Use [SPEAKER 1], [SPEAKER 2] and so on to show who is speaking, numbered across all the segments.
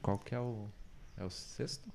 [SPEAKER 1] Qual que é o... É o sexto?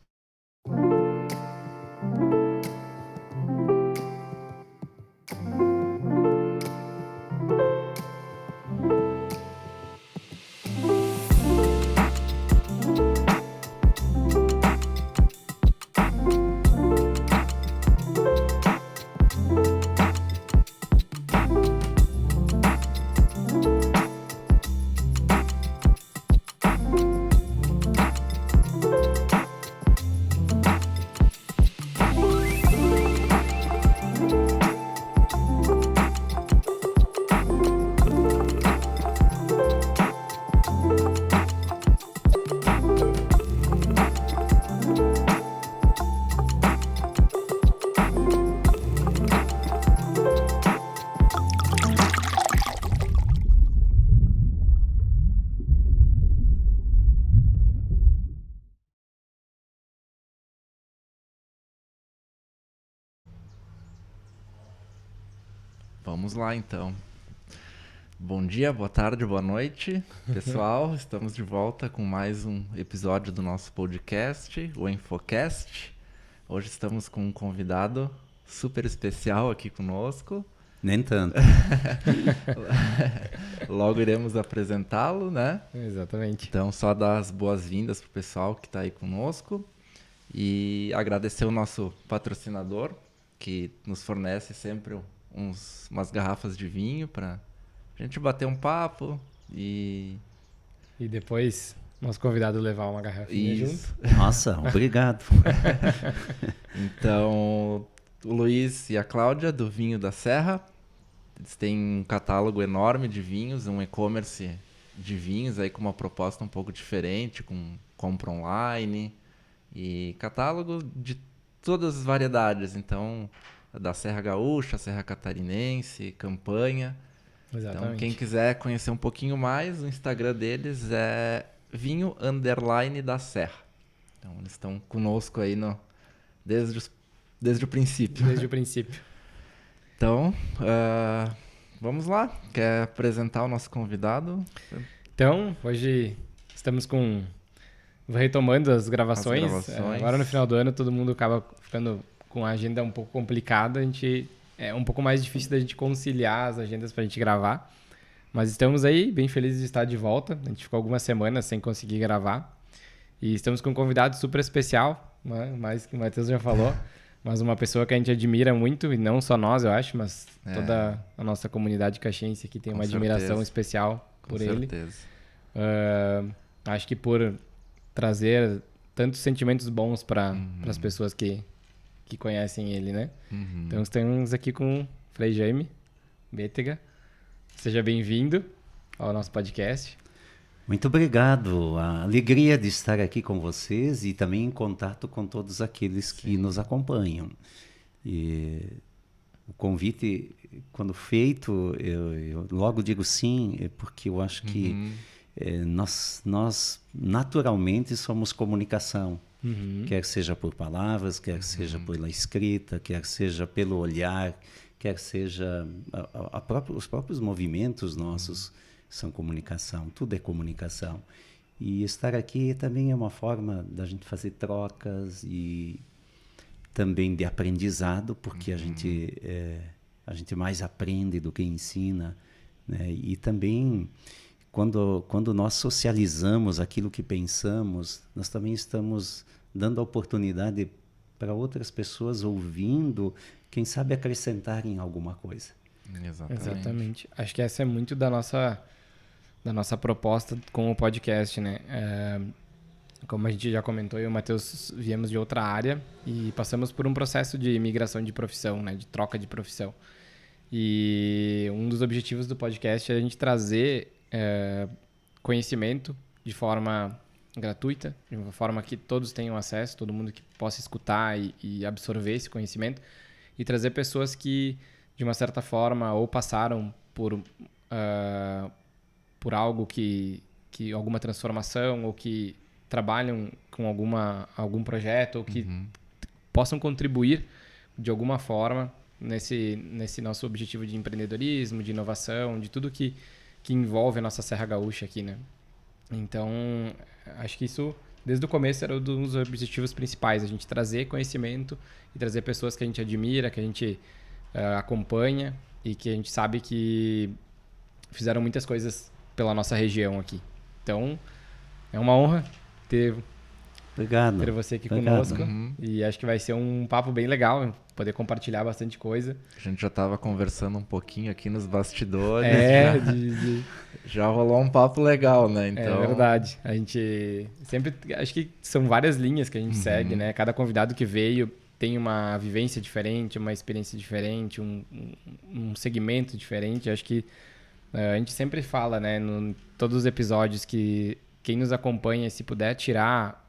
[SPEAKER 1] Vamos lá, então. Bom dia, boa tarde, boa noite, pessoal. Estamos de volta com mais um episódio do nosso podcast, o Infocast. Hoje estamos com um convidado super especial aqui conosco.
[SPEAKER 2] Nem tanto.
[SPEAKER 1] Logo iremos apresentá-lo, né?
[SPEAKER 3] Exatamente.
[SPEAKER 1] Então, só dar as boas-vindas pro pessoal que está aí conosco e agradecer o nosso patrocinador, que nos fornece sempre umas garrafas de vinho para a gente bater um papo e
[SPEAKER 3] depois nosso convidado levar uma garrafinha
[SPEAKER 1] isso.
[SPEAKER 3] junto.
[SPEAKER 2] Nossa, obrigado.
[SPEAKER 1] Então, o Luiz e a Cláudia, do Vinho da Serra, eles têm um catálogo enorme de vinhos, um e-commerce de vinhos aí com uma proposta um pouco diferente, com compra online e catálogo de todas as variedades. Então, da Serra Gaúcha, Serra Catarinense, Campanha.
[SPEAKER 3] Exatamente.
[SPEAKER 1] Então, quem quiser conhecer um pouquinho mais, o Instagram deles é vinho_da Serra. Então, eles estão conosco aí desde o princípio.
[SPEAKER 3] Desde o princípio.
[SPEAKER 1] Então, vamos lá. Quer apresentar o nosso convidado?
[SPEAKER 3] Então, hoje estamos retomando as gravações. Agora no final do ano todo mundo acaba ficando com a agenda um pouco complicada. É um pouco mais difícil da gente conciliar as agendas para a gente gravar. Mas estamos aí, bem felizes de estar de volta. A gente ficou algumas semanas sem conseguir gravar. E estamos com um convidado super especial, né? Mais que o Matheus já falou. Mas uma pessoa que a gente admira muito, e não só nós, eu acho, mas toda a nossa comunidade caxiense aqui tem uma admiração especial por ele.
[SPEAKER 1] Com certeza.
[SPEAKER 3] Acho que por trazer tantos sentimentos bons para as pessoas que conhecem ele, né?
[SPEAKER 1] Uhum.
[SPEAKER 3] Então estamos aqui com o Frei Jaime Bétega. Seja bem-vindo ao nosso podcast.
[SPEAKER 2] Muito obrigado. A alegria de estar aqui com vocês e também em contato com todos aqueles que nos acompanham. E o convite, quando feito, eu logo digo sim, porque eu acho que nós naturalmente somos comunicação. Quer seja por palavras, quer seja pela escrita, quer seja pelo olhar, quer seja os próprios movimentos nossos são comunicação, tudo é comunicação. E estar aqui também é uma forma da gente fazer trocas e também de aprendizado, porque a gente mais aprende do que ensina, né? E também quando nós socializamos aquilo que pensamos, nós também estamos dando a oportunidade para outras pessoas ouvindo, quem sabe acrescentarem alguma coisa.
[SPEAKER 3] Exatamente. Acho que essa é muito da nossa proposta com o podcast, né? Como a gente já comentou, eu e o Matheus viemos de outra área e passamos por um processo de migração de profissão, né? De troca de profissão. E um dos objetivos do podcast é a gente trazer conhecimento de forma gratuita, de uma forma que todos tenham acesso, todo mundo que possa escutar e absorver esse conhecimento, e trazer pessoas que, de uma certa forma, ou passaram por algo alguma transformação, ou que trabalham com algum projeto, ou que possam contribuir de alguma forma nesse nosso objetivo de empreendedorismo, de inovação, de tudo que envolve a nossa Serra Gaúcha aqui, né? Então, acho que isso desde o começo era um dos objetivos principais, a gente trazer conhecimento e trazer pessoas que a gente admira, que a gente acompanha e que a gente sabe que fizeram muitas coisas pela nossa região aqui. Então, é uma honra ter você aqui conosco. E acho que vai ser um papo bem legal, poder compartilhar bastante coisa.
[SPEAKER 1] A gente já estava conversando um pouquinho aqui nos bastidores. Já rolou um papo legal, né? Então...
[SPEAKER 3] É verdade. A gente sempre... Acho que são várias linhas que a gente segue, né? Cada convidado que veio tem uma vivência diferente, uma experiência diferente, um segmento diferente. Acho que a gente sempre fala, né? Em todos os episódios que quem nos acompanha, se puder tirar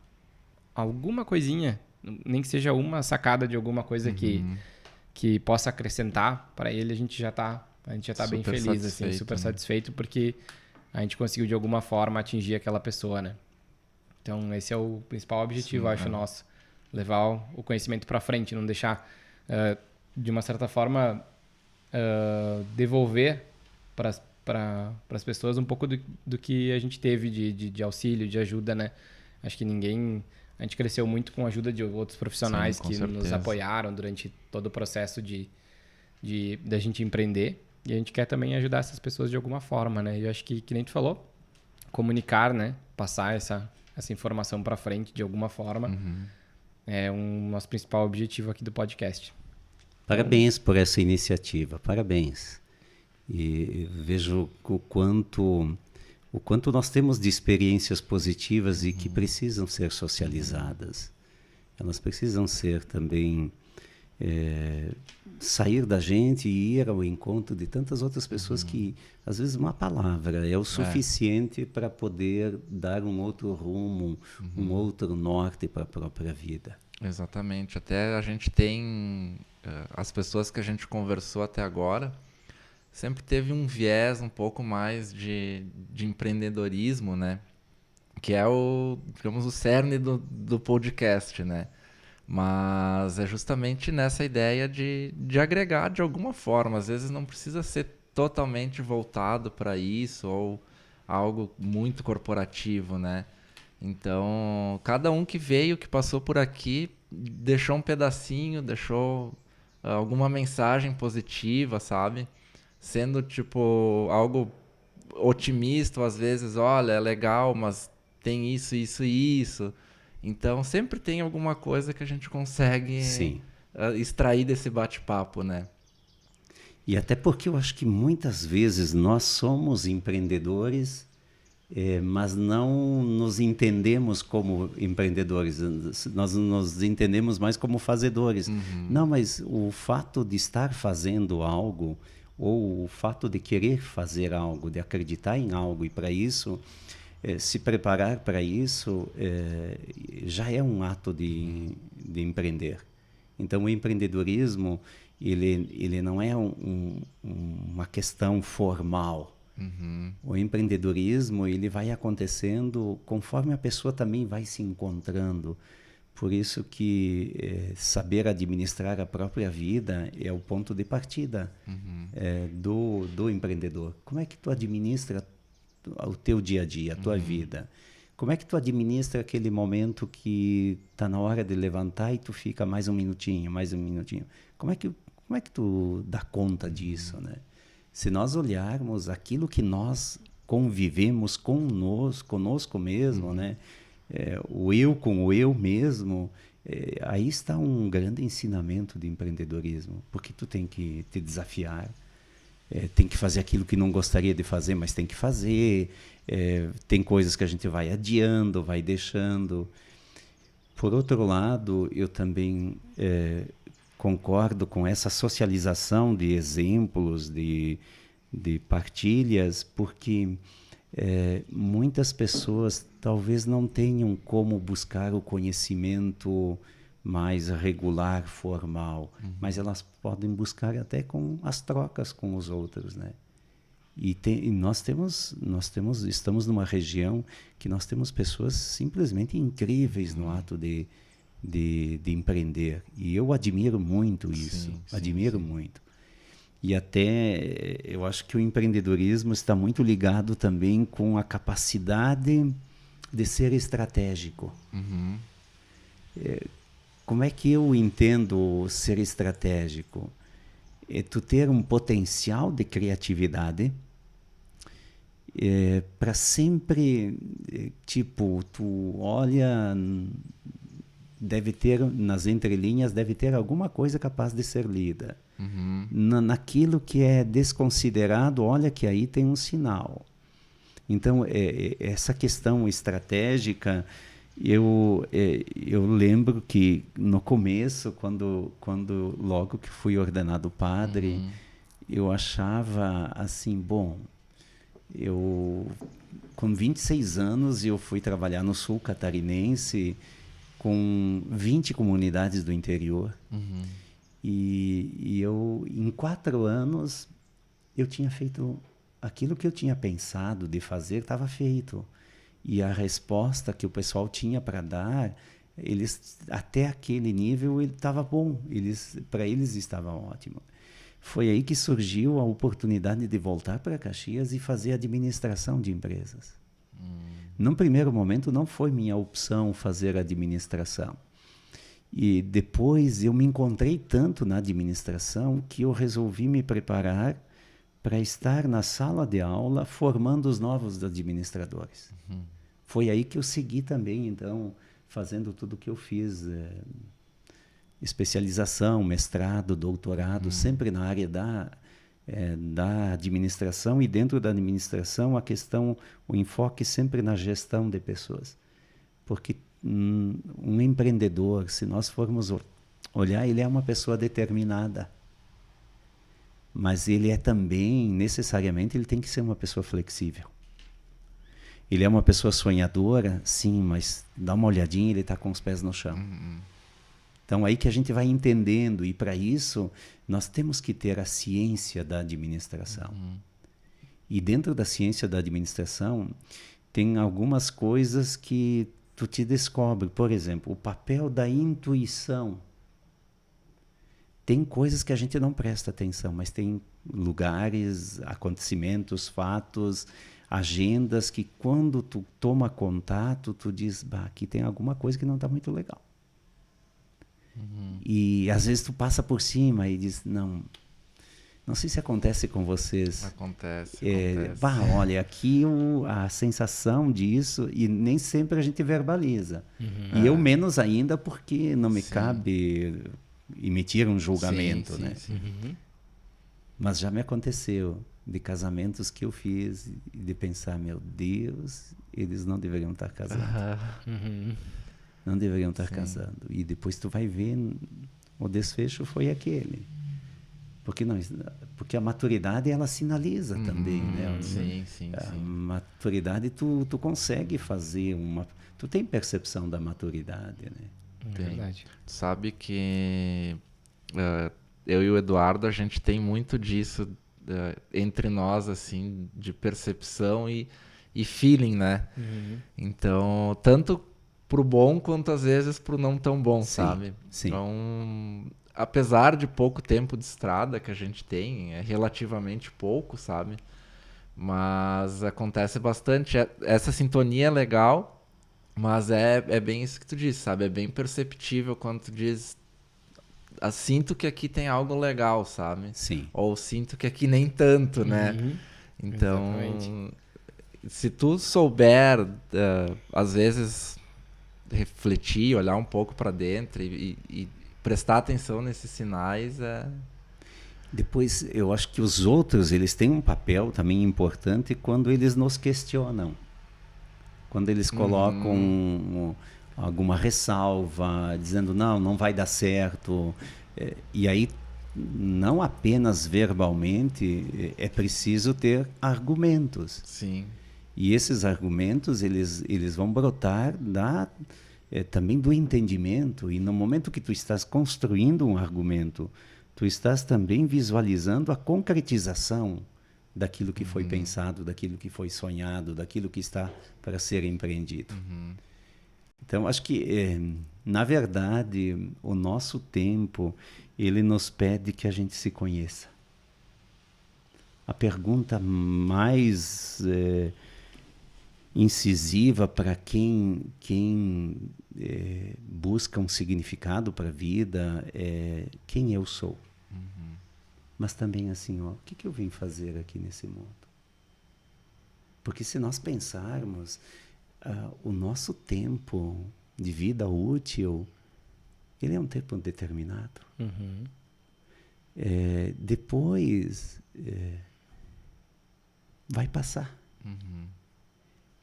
[SPEAKER 3] alguma coisinha, nem que seja uma sacada de alguma coisa que possa acrescentar para ele, a gente já tá bem feliz, assim, super satisfeito, porque a gente conseguiu de alguma forma atingir aquela pessoa, né? Então esse é o principal objetivo, acho, nosso, levar o conhecimento para frente, não deixar de uma certa forma devolver para as pessoas um pouco do que a gente teve de auxílio, de ajuda, né? Acho que a gente cresceu muito com a ajuda de outros profissionais que nos apoiaram durante todo o processo da gente empreender. E a gente quer também ajudar essas pessoas de alguma forma, né? E eu acho que nem tu falou, comunicar, né? Passar essa informação para frente de alguma forma é nosso principal objetivo aqui do podcast.
[SPEAKER 2] Parabéns por essa iniciativa, parabéns. E vejo o quanto nós temos de experiências positivas e que precisam ser socializadas. Elas precisam ser também sair da gente e ir ao encontro de tantas outras pessoas que, às vezes, uma palavra é o suficiente para poder dar um outro rumo, um outro norte para a própria vida.
[SPEAKER 1] Exatamente. Até a gente tem... as pessoas que a gente conversou até agora sempre teve um viés um pouco mais de empreendedorismo, né? Que é digamos, o cerne do podcast, né? Mas é justamente nessa ideia de agregar de alguma forma. Às vezes não precisa ser totalmente voltado para isso ou algo muito corporativo, né? Então, cada um que veio, que passou por aqui, deixou um pedacinho, deixou alguma mensagem positiva, sabe? Sendo, tipo, algo otimista, às vezes, olha, é legal, mas tem isso, isso e isso. Então, sempre tem alguma coisa que a gente consegue extrair desse bate-papo, né?
[SPEAKER 2] E até porque eu acho que muitas vezes nós somos empreendedores, mas não nos entendemos como empreendedores. Nós nos entendemos mais como fazedores. Não, mas o fato de estar fazendo algo, ou o fato de querer fazer algo, de acreditar em algo, e para isso... se preparar para isso já é um ato de empreender. Então, o empreendedorismo ele não é uma questão formal. O empreendedorismo ele vai acontecendo conforme a pessoa também vai se encontrando. Por isso que saber administrar a própria vida é o ponto de partida do empreendedor. Como é que tu administra o teu dia a dia, a tua vida? Como é que tu administra aquele momento que está na hora de levantar e tu fica mais um minutinho? Como é que tu dá conta disso, né? Se nós olharmos aquilo que nós convivemos conosco mesmo, né? O eu com o eu mesmo, aí está um grande ensinamento de empreendedorismo, porque tu tem que te desafiar, tem que fazer aquilo que não gostaria de fazer, mas tem que fazer. Tem coisas que a gente vai adiando, vai deixando. Por outro lado, eu também concordo com essa socialização de exemplos, de partilhas, porque muitas pessoas talvez não tenham como buscar o conhecimento mais regular, formal, mas elas podem buscar até com as trocas com os outros, né? E nós estamos numa região que nós temos pessoas simplesmente incríveis no ato de empreender, e eu admiro muito isso, admiro muito. E até eu acho que o empreendedorismo está muito ligado também com a capacidade de ser estratégico.
[SPEAKER 1] Uhum.
[SPEAKER 2] Como é que eu entendo ser estratégico? É tu ter um potencial de criatividade para sempre, tipo, tu olha, deve ter, nas entrelinhas, deve ter alguma coisa capaz de ser lida.
[SPEAKER 1] Uhum.
[SPEAKER 2] Naquilo que é desconsiderado, olha que aí tem um sinal. Então, essa questão estratégica, eu lembro que no começo, quando logo que fui ordenado padre, eu achava assim, bom, com 26 anos, eu fui trabalhar no sul catarinense com 20 comunidades do interior.
[SPEAKER 1] Uhum.
[SPEAKER 2] E eu, em 4 anos, eu tinha feito aquilo que eu tinha pensado de fazer, estava feito. E a resposta que o pessoal tinha para dar, eles até aquele nível ele estava bom, para eles estava ótimo. Foi aí que surgiu a oportunidade de voltar para Caxias e fazer administração de empresas. Num primeiro momento não foi minha opção fazer administração. E depois eu me encontrei tanto na administração que eu resolvi me preparar para estar na sala de aula formando os novos administradores. Foi aí que eu segui também, então, fazendo tudo o que eu fiz, especialização, mestrado, doutorado, sempre na área da administração, e dentro da administração o enfoque sempre na gestão de pessoas. Porque um empreendedor, se nós formos olhar, ele é uma pessoa determinada. Mas ele é também, necessariamente, ele tem que ser uma pessoa flexível. Ele é uma pessoa sonhadora, sim, mas dá uma olhadinha, ele está com os pés no chão. Então, aí que a gente vai entendendo, e para isso, nós temos que ter a ciência da administração. E dentro da ciência da administração, tem algumas coisas que tu te descobre. Por exemplo, o papel da intuição. Tem coisas que a gente não presta atenção, mas tem lugares, acontecimentos, fatos, agendas que quando tu toma contato, tu diz, bah, aqui tem alguma coisa que não está muito legal. E às vezes tu passa por cima e diz, não sei se acontece com vocês.
[SPEAKER 1] Acontece.
[SPEAKER 2] Bah, olha, aqui a sensação disso, e nem sempre a gente verbaliza. E eu menos ainda, porque não me cabe emitir um julgamento, né?
[SPEAKER 1] Sim.
[SPEAKER 2] Mas já me aconteceu de casamentos que eu fiz e de pensar, meu Deus, eles não deveriam estar casando. Não deveriam estar casando. E depois tu vai ver, o desfecho foi aquele. Porque a maturidade, ela sinaliza também, né?
[SPEAKER 1] Sim.
[SPEAKER 2] A maturidade, tu consegue fazer tu tem percepção da maturidade, né?
[SPEAKER 3] É verdade.
[SPEAKER 1] Tu sabe que eu e o Eduardo, a gente tem muito disso entre nós, assim, de percepção e feeling, né? Então, tanto pro bom quanto às vezes pro não tão bom, sabe?
[SPEAKER 2] Sim.
[SPEAKER 1] Então, apesar de pouco tempo de estrada que a gente tem, é relativamente pouco, sabe? Mas acontece bastante. Essa sintonia é legal, mas é bem isso que tu disse, sabe? É bem perceptível quando tu diz, sinto que aqui tem algo legal, sabe?
[SPEAKER 2] Sim.
[SPEAKER 1] Ou sinto que aqui nem tanto, né? Então,
[SPEAKER 3] Exatamente.
[SPEAKER 1] se tu souber, às vezes, refletir, olhar um pouco para dentro e prestar atenção nesses sinais,
[SPEAKER 2] Depois, eu acho que os outros, eles têm um papel também importante quando eles nos questionam. Quando eles colocam alguma ressalva, dizendo, não vai dar certo. E aí, não apenas verbalmente, é preciso ter argumentos.
[SPEAKER 1] Sim.
[SPEAKER 2] E esses argumentos, eles vão brotar também do entendimento. E no momento que tu estás construindo um argumento, tu estás também visualizando a concretização daquilo que foi pensado, daquilo que foi sonhado, daquilo que está para ser empreendido. Então, acho que, na verdade, o nosso tempo, ele nos pede que a gente se conheça. A pergunta mais incisiva para quem busca um significado para a vida, quem eu sou. Mas também assim, ó, o que eu vim fazer aqui nesse mundo? Porque se nós pensarmos, o nosso tempo de vida útil, ele é um tempo determinado. Depois vai passar.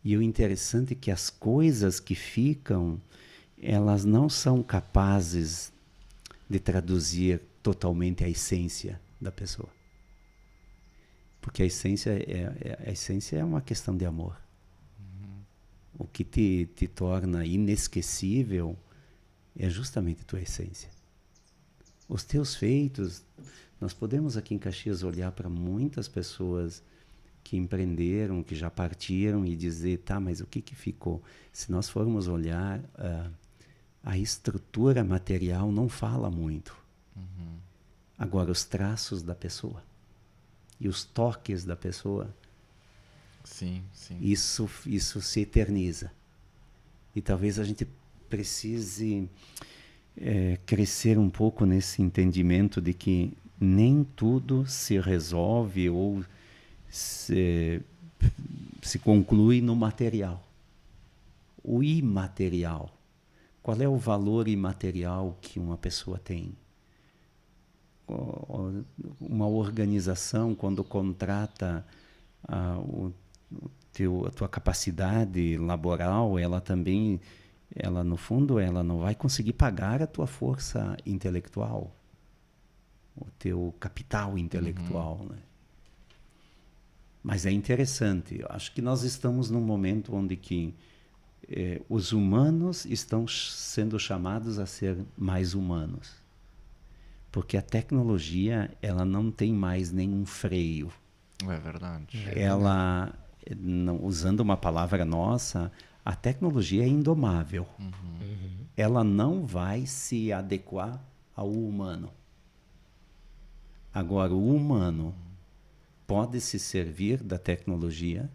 [SPEAKER 2] E o interessante é que as coisas que ficam, elas não são capazes de traduzir totalmente a essência da pessoa. Porque a essência é uma questão de amor. O que te torna inesquecível é justamente a tua essência. Os teus feitos, nós podemos aqui em Caxias olhar para muitas pessoas que empreenderam, que já partiram e dizer, tá, mas o que ficou? Se nós formos olhar, a estrutura material não fala muito. Agora, os traços da pessoa e os toques da pessoa,
[SPEAKER 1] sim.
[SPEAKER 2] Isso se eterniza. E talvez a gente precise crescer um pouco nesse entendimento de que nem tudo se resolve ou se conclui no material. O imaterial. Qual é o valor imaterial que uma pessoa tem? Uma organização, quando contrata a tua capacidade laboral, ela também, no fundo, ela não vai conseguir pagar a tua força intelectual, o teu capital intelectual, né? Mas é interessante. Acho que nós estamos num momento onde que os humanos estão sendo chamados a ser mais humanos. Porque a tecnologia, ela não tem mais nenhum freio.
[SPEAKER 1] É verdade.
[SPEAKER 2] Ela, usando uma palavra nossa, a tecnologia é indomável. Ela não vai se adequar ao humano. Agora, o humano pode se servir da tecnologia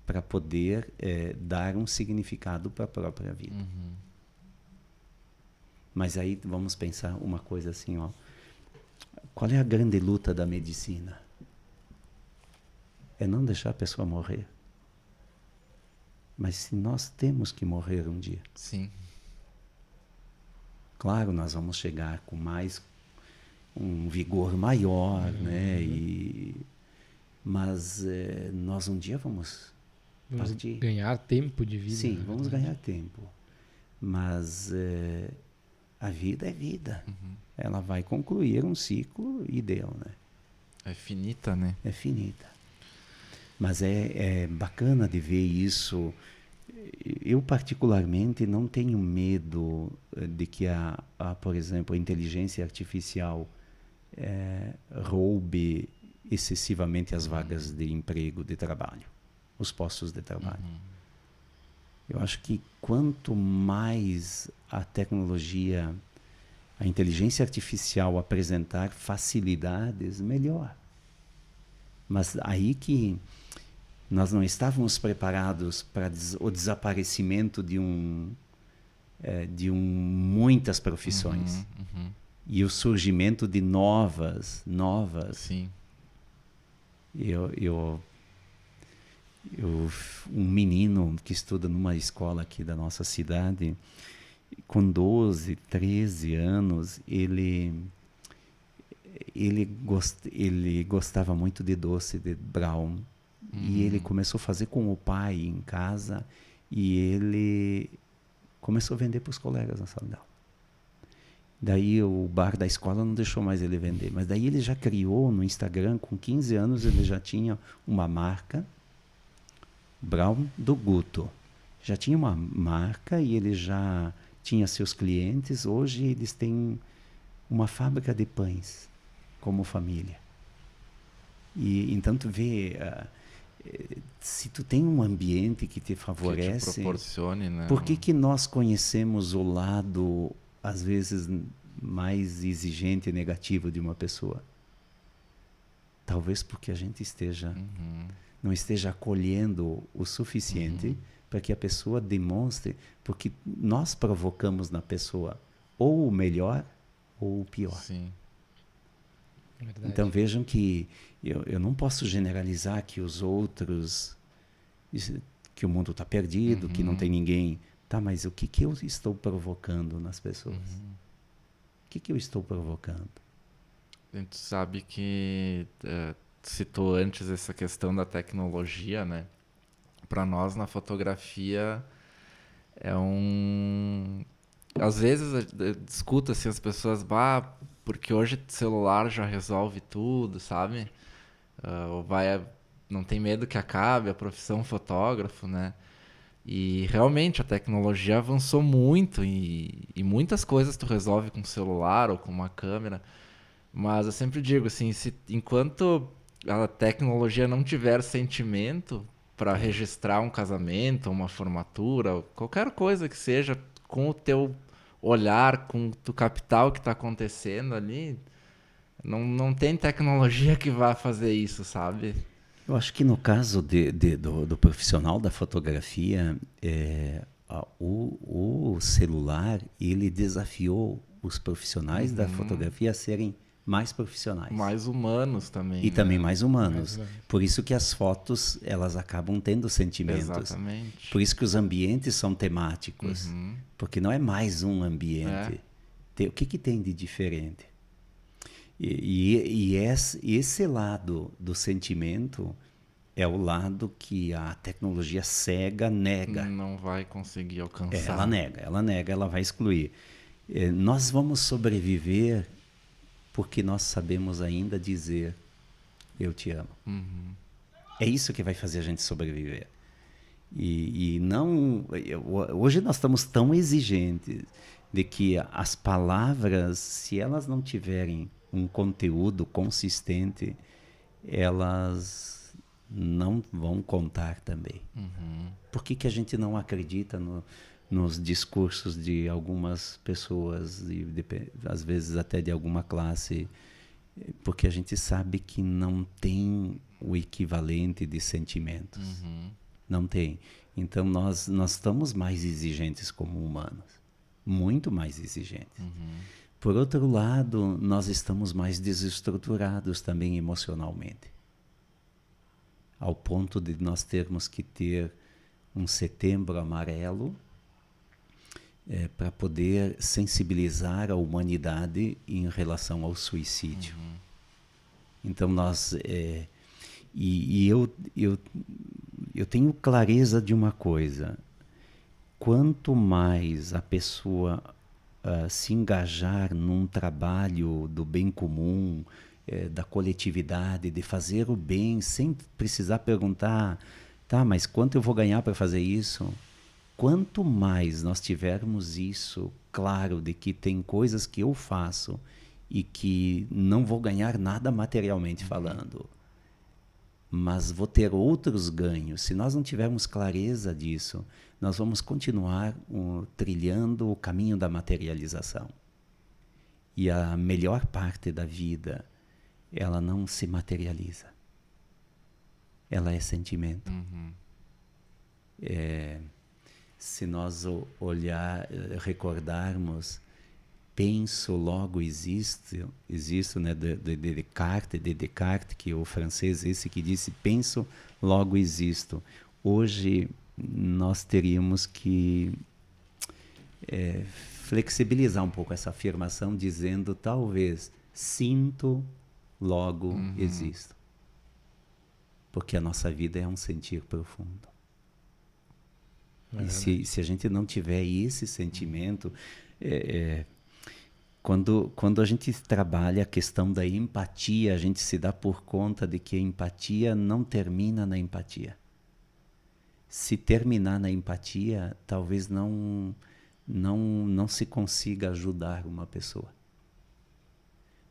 [SPEAKER 2] para poder dar um significado para a própria vida. Mas aí vamos pensar uma coisa assim, ó. Qual é a grande luta da medicina? É não deixar a pessoa morrer. Mas se nós temos que morrer um dia.
[SPEAKER 1] Sim.
[SPEAKER 2] Claro, nós vamos chegar com um vigor maior, né? Mas nós um dia vamos partir.
[SPEAKER 3] Ganhar tempo de vida.
[SPEAKER 2] Sim, vamos ganhar tempo. Mas a vida é vida. Ela vai concluir um ciclo e deu, né?
[SPEAKER 1] É finita, né?
[SPEAKER 2] É finita. Mas é bacana de ver isso. Eu, particularmente, não tenho medo de que, por exemplo, a inteligência artificial roube excessivamente as vagas de emprego, de trabalho, os postos de trabalho. Eu acho que quanto mais a tecnologia, a inteligência artificial apresentar facilidades, melhor. Mas aí que nós não estávamos preparados para o desaparecimento de muitas profissões e o surgimento de novas.
[SPEAKER 1] Sim.
[SPEAKER 2] Um menino que estuda numa escola aqui da nossa cidade, com 12, 13 anos, ele gostava muito de doce de Brown. E ele começou a fazer com o pai em casa e ele começou a vender para os colegas na sala de aula. Daí o bar da escola não deixou mais ele vender, mas daí ele já criou no Instagram, com 15 anos ele já tinha uma marca, Brown do Guto. Já tinha uma marca e ele já tinha seus clientes. Hoje eles têm uma fábrica de pães como família. E então tu vê, se tu tem um ambiente que te favorece,
[SPEAKER 1] que te proporcione, né?
[SPEAKER 2] Por que nós conhecemos o lado, às vezes, mais exigente e negativo de uma pessoa? Talvez porque a gente esteja não esteja acolhendo o suficiente para que a pessoa demonstre, porque nós provocamos na pessoa ou o melhor ou o pior.
[SPEAKER 1] Sim.
[SPEAKER 3] Verdade.
[SPEAKER 2] Então vejam que eu não posso generalizar que os outros, que o mundo está perdido, que não tem ninguém. Tá, mas o que eu estou provocando nas pessoas? O que eu estou provocando?
[SPEAKER 1] A gente sabe que citou antes essa questão da tecnologia, né? Para nós na fotografia é um... Às vezes discuta-se as pessoas, porque hoje o celular já resolve tudo, sabe? Ou não tem medo que acabe a profissão fotógrafo, né? E realmente a tecnologia avançou muito e muitas coisas tu resolve com o celular ou com uma câmera. Mas eu sempre digo assim, enquanto a tecnologia não tiver sentimento para registrar um casamento, uma formatura, qualquer coisa que seja, com o teu olhar, com tu captar o que está acontecendo ali, não tem tecnologia que vá fazer isso, sabe?
[SPEAKER 2] Eu acho que no caso do profissional da fotografia, o celular, ele desafiou os profissionais da fotografia a serem mais profissionais.
[SPEAKER 1] Mais humanos também.
[SPEAKER 2] E
[SPEAKER 1] né?
[SPEAKER 2] também mais humanos. Por isso que as fotos, elas acabam tendo sentimentos.
[SPEAKER 1] Exatamente.
[SPEAKER 2] Por isso que os ambientes são temáticos. Porque não é mais um ambiente. O que tem de diferente? E esse lado do sentimento é o lado que a tecnologia cega nega.
[SPEAKER 1] Não vai conseguir alcançar.
[SPEAKER 2] Ela nega, ela vai excluir. Nós vamos sobreviver porque nós sabemos ainda dizer eu te amo. É isso que vai fazer a gente sobreviver. E não... Hoje nós estamos tão exigentes de que as palavras, se elas não tiverem um conteúdo consistente, elas não vão contar também. Por que a gente não acredita nos discursos de algumas pessoas, às vezes até de alguma classe? Porque a gente sabe que não tem o equivalente de sentimentos. Não tem. Então nós estamos mais exigentes como humanos. Muito mais exigentes. Por outro lado, nós estamos mais desestruturados também emocionalmente. Ao ponto de nós termos que ter um setembro amarelo para poder sensibilizar a humanidade em relação ao suicídio. Então nós... eu tenho clareza de uma coisa. Quanto mais a pessoa se engajar num trabalho do bem comum, da coletividade, de fazer o bem, sem precisar perguntar, tá, mas quanto eu vou ganhar para fazer isso? Quanto mais nós tivermos isso claro, de que tem coisas que eu faço e que não vou ganhar nada materialmente falando, mas vou ter outros ganhos. Se nós não tivermos clareza disso, nós vamos continuar trilhando o caminho da materialização. E a melhor parte da vida, ela não se materializa. Ela é sentimento. Se nós recordarmos, penso, logo existo, né, de Descartes, que é o francês esse que disse, penso, logo existo. Hoje nós teríamos que flexibilizar um pouco essa afirmação, dizendo talvez, sinto, logo existo. Porque a nossa vida é um sentir profundo. E se a gente não tiver esse sentimento... Quando a gente trabalha a questão da empatia, a gente se dá por conta de que a empatia não termina na empatia. Se terminar na empatia, talvez não se consiga ajudar uma pessoa.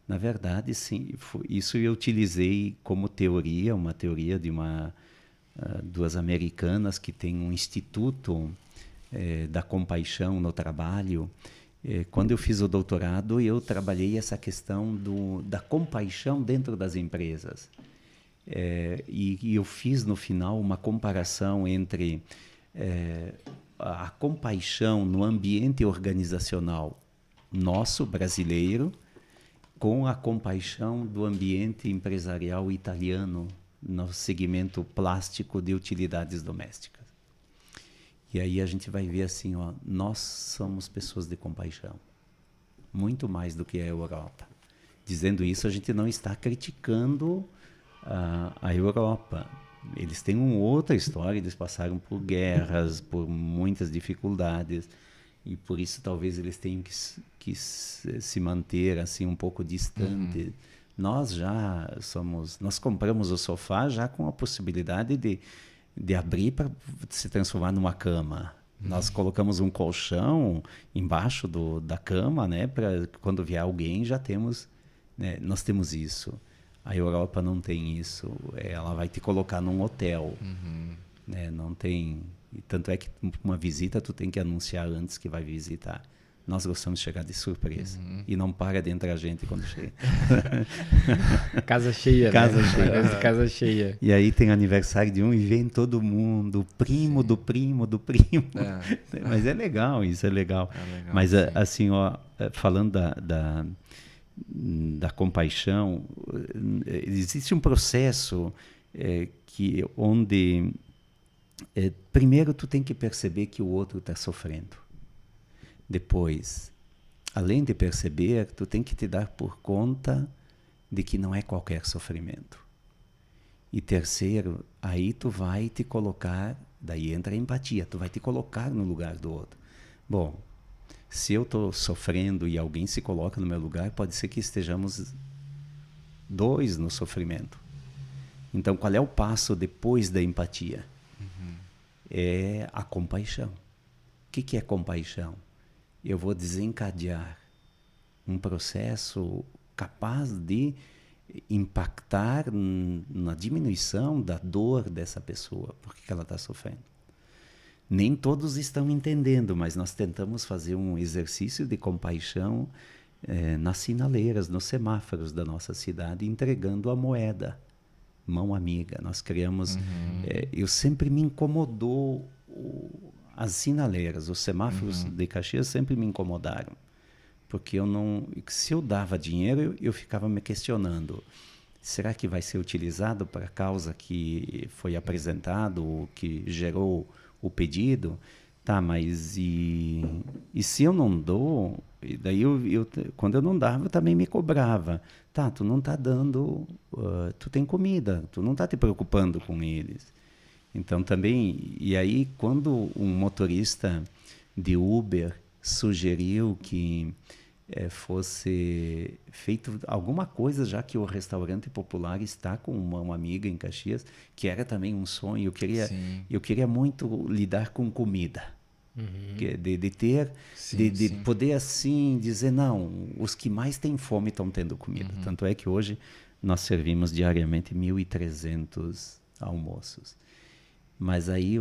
[SPEAKER 2] Na verdade, sim, isso eu utilizei como teoria, uma teoria de duas americanas que têm um instituto da compaixão no trabalho. Quando eu fiz o doutorado, eu trabalhei essa questão da compaixão dentro das empresas. E eu fiz no final uma comparação entre a compaixão no ambiente organizacional nosso, brasileiro, com a compaixão do ambiente empresarial italiano no segmento plástico de utilidades domésticas. E aí a gente vai ver assim, ó, nós somos pessoas de compaixão, muito mais do que a Europa. Dizendo isso, a gente não está criticando a Europa. Eles têm uma outra história, eles passaram por guerras, por muitas dificuldades, e por isso talvez eles tenham que se manter assim um pouco distante. Nós compramos o sofá já com a possibilidade de abrir para se transformar numa cama. Nós colocamos um colchão embaixo da cama, né, para quando vier alguém já temos, né, nós temos isso. A Europa não tem isso. Ela vai te colocar num hotel, né, não tem. E tanto é que uma visita tu tem que anunciar antes que vai visitar. Nós gostamos de chegar de surpresa. E não para de entrar gente quando chega.
[SPEAKER 3] Casa cheia,
[SPEAKER 2] casa
[SPEAKER 3] né?
[SPEAKER 2] cheia.
[SPEAKER 3] Casa cheia.
[SPEAKER 2] E aí tem aniversário de um e vem todo mundo, o primo do primo do primo. Mas é legal, isso é legal. Mas assim, ó, falando da compaixão, existe um processo onde primeiro tu tem que perceber que o outro está sofrendo. Depois, além de perceber, tu tem que te dar por conta de que não é qualquer sofrimento. E terceiro, aí tu vai te colocar, daí entra a empatia, tu vai te colocar no lugar do outro. Bom, se eu estou sofrendo e alguém se coloca no meu lugar, pode ser que estejamos dois no sofrimento. Então, qual é o passo depois da empatia? É a compaixão. O que é compaixão? Eu vou desencadear um processo capaz de impactar na diminuição da dor dessa pessoa, porque ela está sofrendo. Nem todos estão entendendo, mas nós tentamos fazer um exercício de compaixão nas sinaleiras, nos semáforos da nossa cidade, entregando a moeda, mão amiga. Nós criamos... eu sempre me incomodou as sinaleiras, os semáforos de Caxias sempre me incomodaram, porque se eu dava dinheiro, eu ficava me questionando, será que vai ser utilizado para a causa que foi apresentado, que gerou o pedido? Tá, mas e se eu não dou? E daí quando eu não dava, eu também me cobrava. Tá, tu não tá dando, tu tem comida, tu não tá te preocupando com eles. Então também, e aí quando um motorista de Uber sugeriu que fosse feito alguma coisa, já que o restaurante popular está com uma amiga em Caxias, que era também um sonho, eu queria muito lidar com comida. De ter, de poder assim dizer, não, os que mais têm fome estão tendo comida. Tanto é que hoje nós servimos diariamente 1.300 almoços. Mas aí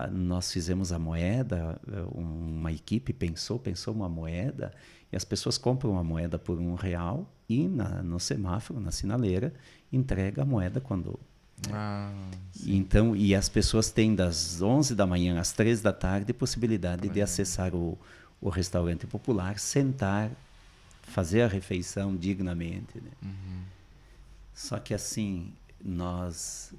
[SPEAKER 2] nós fizemos a moeda, uma equipe pensou uma moeda, e as pessoas compram a moeda por R$1 e no semáforo, na sinaleira, entrega a moeda quando... Então, e as pessoas têm das 11 da manhã às 3 da tarde possibilidade de acessar o restaurante popular, sentar, fazer a refeição dignamente. Né? Só que assim... Nós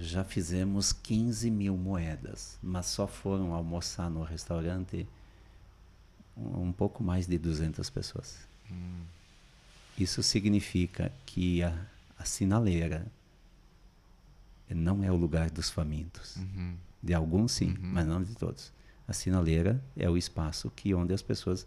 [SPEAKER 2] já fizemos 15 mil moedas, mas só foram almoçar no restaurante um pouco mais de 200 pessoas. Isso significa que a sinaleira não é o lugar dos famintos. De alguns sim, mas não de todos. A sinaleira é o espaço onde as pessoas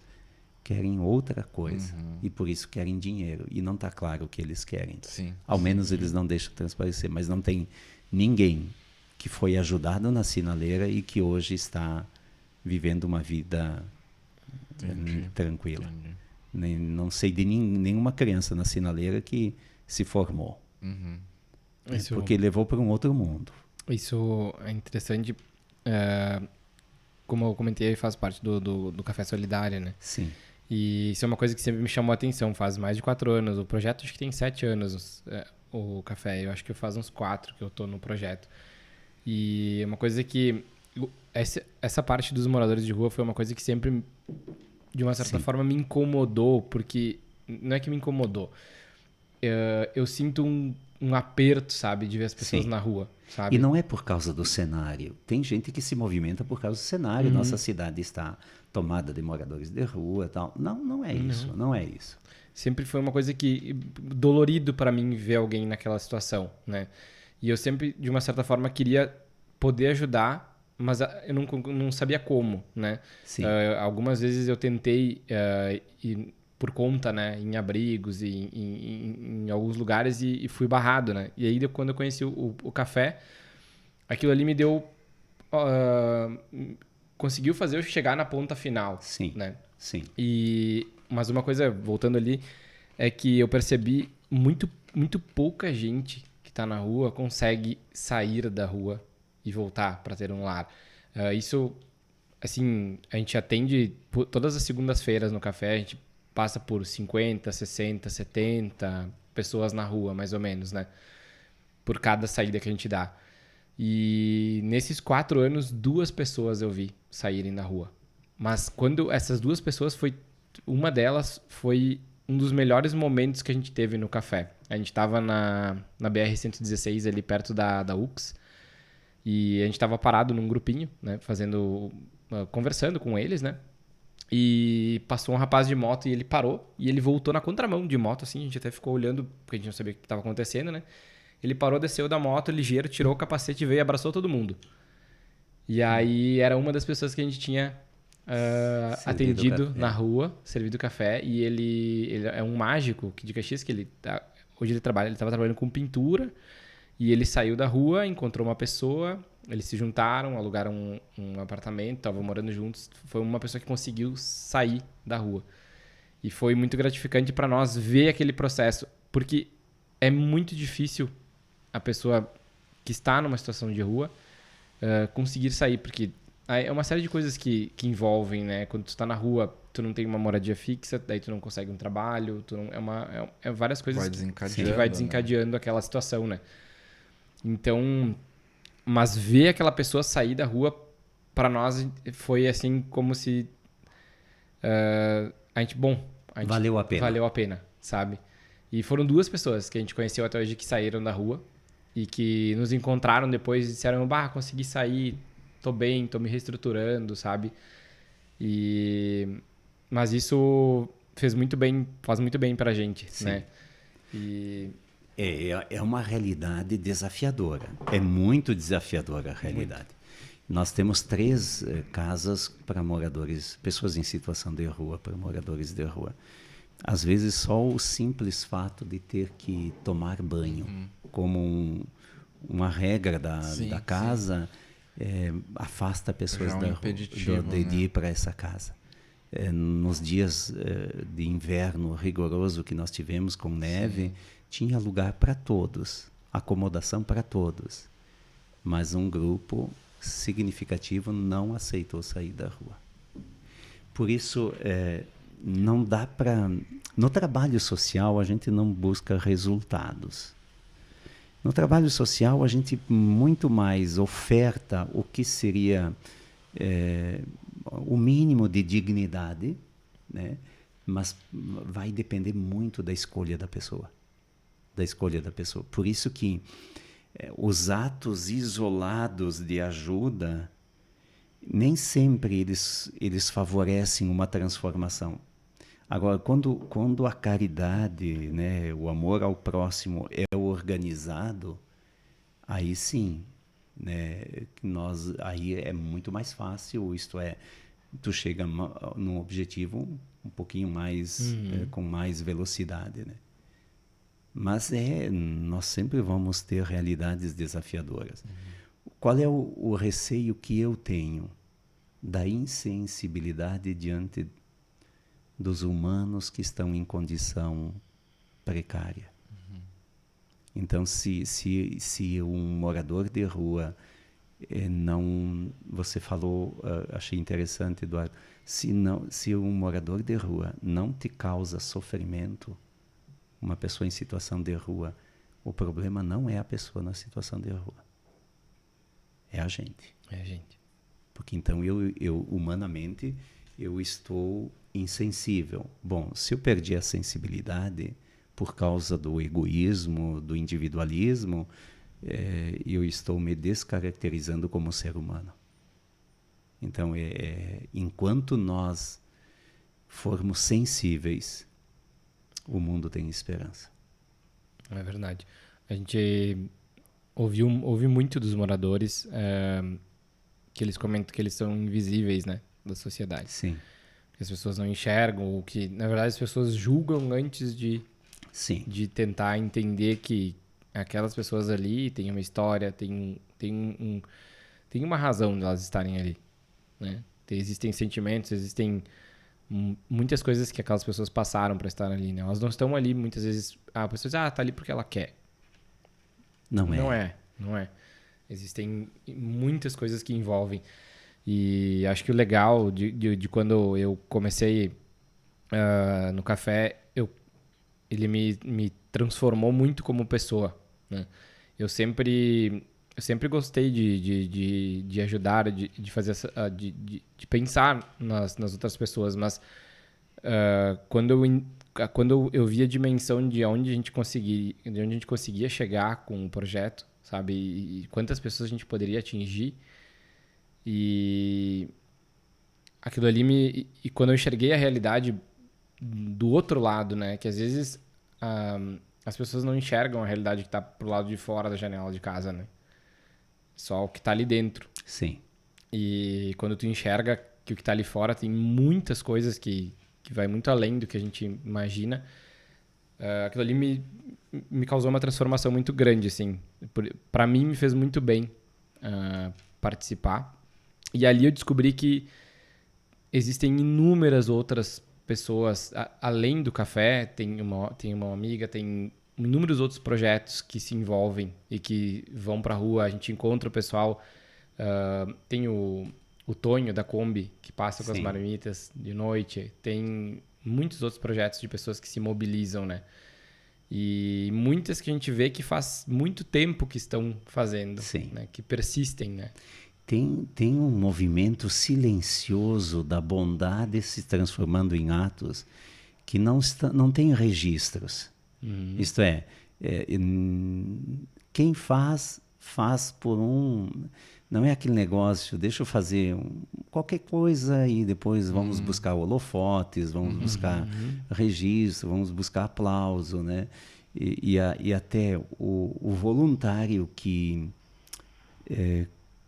[SPEAKER 2] querem outra coisa e por isso querem dinheiro e não está claro o que eles querem. Ao menos eles não deixam transparecer, mas não tem ninguém que foi ajudado na sinaleira e que hoje está vivendo uma vida tranquila. Não sei de nenhuma criança na sinaleira que se formou. Porque levou para um outro mundo.
[SPEAKER 3] Isso é interessante. Como eu comentei, faz parte do Café Solidário, né?
[SPEAKER 2] Sim.
[SPEAKER 3] E isso é uma coisa que sempre me chamou a atenção. Faz mais de 4 anos. O projeto acho que tem 7 anos. o café. Eu acho que faz uns 4 que eu tô no projeto. E uma coisa que... Essa parte dos moradores de rua foi uma coisa que sempre, de uma certa forma, me incomodou, porque... Não é que me incomodou. Eu sinto um aperto, sabe? De ver as pessoas na rua, sabe?
[SPEAKER 2] E não é por causa do cenário. Tem gente que se movimenta por causa do cenário. Nossa cidade está tomada de moradores de rua e tal. Não, não é isso. Não é isso.
[SPEAKER 3] Sempre foi uma coisa que... Dolorido para mim ver alguém naquela situação, né? E eu sempre, de uma certa forma, queria poder ajudar, mas eu não sabia como, né?
[SPEAKER 2] Sim.
[SPEAKER 3] Algumas vezes eu tentei ir por conta, né? Em abrigos e em alguns lugares e fui barrado, né? E aí, quando eu conheci o café, aquilo ali me deu... conseguiu fazer eu chegar na ponta final,
[SPEAKER 2] Sim,
[SPEAKER 3] né?
[SPEAKER 2] sim.
[SPEAKER 3] Mas uma coisa, voltando ali, é que eu percebi muito pouca gente que está na rua consegue sair da rua e voltar para ter um lar. Isso, assim, a gente atende todas as segundas-feiras no café, a gente passa por 50, 60, 70 pessoas na rua, mais ou menos, né? Por cada saída que a gente dá. E nesses 4 anos, 2 pessoas eu vi saírem da rua. Mas quando essas 2 pessoas uma delas foi um dos melhores momentos que a gente teve no café. A gente estava na BR-116, ali perto da UX, e a gente estava parado num grupinho, né, conversando com eles, né? E passou um rapaz de moto e ele parou, e ele voltou na contramão de moto, assim, a gente até ficou olhando, porque a gente não sabia o que estava acontecendo, né? Ele parou, desceu da moto, ligeiro, tirou o capacete, veio e abraçou todo mundo. E aí era uma das pessoas que a gente tinha atendido na rua, servido café, e ele é um mágico de Caxias, que hoje ele estava trabalhando com pintura, e ele saiu da rua, encontrou uma pessoa, eles se juntaram, alugaram um apartamento, estavam morando juntos. Foi uma pessoa que conseguiu sair da rua. E foi muito gratificante para nós ver aquele processo, porque é muito difícil a pessoa que está numa situação de rua conseguir sair, porque é uma série de coisas que envolvem, né? Quando tu está na rua, tu não tem uma moradia fixa, daí tu não consegue um trabalho, é várias coisas que vai desencadeando aquela situação, né? Então, mas ver aquela pessoa sair da rua, para nós foi assim como se
[SPEAKER 2] valeu a pena.
[SPEAKER 3] Valeu a pena, sabe? E foram 2 pessoas que a gente conheceu até hoje que saíram da rua e que nos encontraram depois e disseram, consegui sair, tô bem, tô me reestruturando, sabe? Mas isso faz muito bem pra gente,
[SPEAKER 2] sim,
[SPEAKER 3] né?
[SPEAKER 2] É uma realidade desafiadora. É muito desafiadora a realidade. Nós temos 3 casas para moradores, pessoas em situação de rua, para moradores de rua. Às vezes só o simples fato de ter que tomar banho como uma regra da casa afasta pessoas de ir para essa casa. Nos dias de inverno rigoroso que nós tivemos com neve, tinha lugar para todos, acomodação para todos, mas um grupo significativo não aceitou sair da rua. Por isso, não dá para... No trabalho social, a gente não busca resultados. No trabalho social, a gente muito mais oferta o que seria o mínimo de dignidade, né? Mas vai depender muito da escolha da pessoa. Por isso que os atos isolados de ajuda, nem sempre eles favorecem uma transformação. Agora, quando a caridade, né, o amor ao próximo é organizado, aí sim, né, aí é muito mais fácil, isto é, tu chega num objetivo um pouquinho mais, com mais velocidade, né? Mas nós sempre vamos ter realidades desafiadoras. Qual é o receio que eu tenho? Da insensibilidade diante dos humanos que estão em condição precária. Então, se um morador de rua não... Você falou, achei interessante, Eduardo, se um morador de rua não te causa sofrimento, uma pessoa em situação de rua, O problema não é a pessoa na situação de rua. É a gente.
[SPEAKER 3] É, gente.
[SPEAKER 2] Porque então eu humanamente, eu estou insensível. Bom, se eu perdi a sensibilidade por causa do egoísmo, do individualismo, eu estou me descaracterizando como ser humano. Então, enquanto nós formos sensíveis, o mundo tem esperança.
[SPEAKER 3] É verdade. A gente ouve muito dos moradores que eles comentam que eles são invisíveis, né, da sociedade.
[SPEAKER 2] Sim.
[SPEAKER 3] Que as pessoas não enxergam, ou que, na verdade, as pessoas julgam antes
[SPEAKER 2] Sim.
[SPEAKER 3] de tentar entender que aquelas pessoas ali têm uma história, tem uma razão de elas estarem ali, né? Existem sentimentos, existem muitas coisas que aquelas pessoas passaram para estar ali, né? Elas não estão ali, muitas vezes, a pessoa diz, tá ali porque ela quer. Não é. Existem muitas coisas que envolvem. E acho que o legal de quando eu comecei no café, ele me transformou muito como pessoa, né? Eu sempre gostei de ajudar, de fazer de pensar nas outras pessoas, mas quando eu vi a dimensão de onde a gente conseguia chegar com o projeto, sabe? E quantas pessoas a gente poderia atingir. E aquilo ali e quando eu enxerguei a realidade do outro lado, né? Que às vezes as pessoas não enxergam a realidade que tá pro lado de fora da janela de casa, né? Só o que tá ali dentro.
[SPEAKER 2] Sim.
[SPEAKER 3] E quando tu enxerga que o que tá ali fora tem muitas coisas que vai muito além do que a gente imagina, aquilo ali me causou uma transformação muito grande, assim. Para mim, me fez muito bem participar. E ali eu descobri que existem inúmeras outras pessoas, além do café, tem uma amiga, tem inúmeros outros projetos que se envolvem e que vão pra rua, a gente encontra o pessoal. Tem o Tonho da Kombi, que passa com as
[SPEAKER 2] Sim.
[SPEAKER 3] marmitas de noite. Tem muitos outros projetos de pessoas que se mobilizam, né? E muitas que a gente vê que faz muito tempo que estão fazendo,
[SPEAKER 2] Sim.
[SPEAKER 3] né? Que persistem, né?
[SPEAKER 2] Tem um movimento silencioso da bondade se transformando em atos que não tem registros. Isto é, quem faz por não é aquele negócio, deixa eu fazer qualquer coisa e depois vamos buscar holofotes, vamos buscar registro, vamos buscar aplauso, né? E até o voluntário que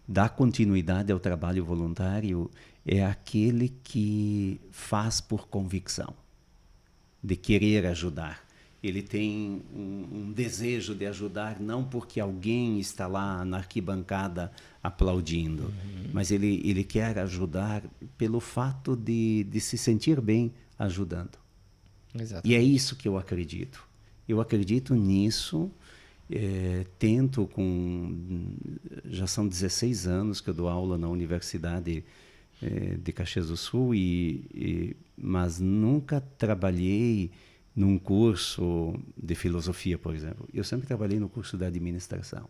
[SPEAKER 2] dá continuidade ao trabalho voluntário é aquele que faz por convicção, de querer ajudar. Ele tem um desejo de ajudar, não porque alguém está lá na arquibancada aplaudindo, mas ele quer ajudar pelo fato de se sentir bem ajudando.
[SPEAKER 3] Exatamente.
[SPEAKER 2] E é isso que eu acredito. Eu acredito nisso, tento já são 16 anos que eu dou aula na Universidade de Caxias do Sul, mas nunca trabalhei num curso de filosofia, por exemplo. Eu sempre trabalhei no curso de administração.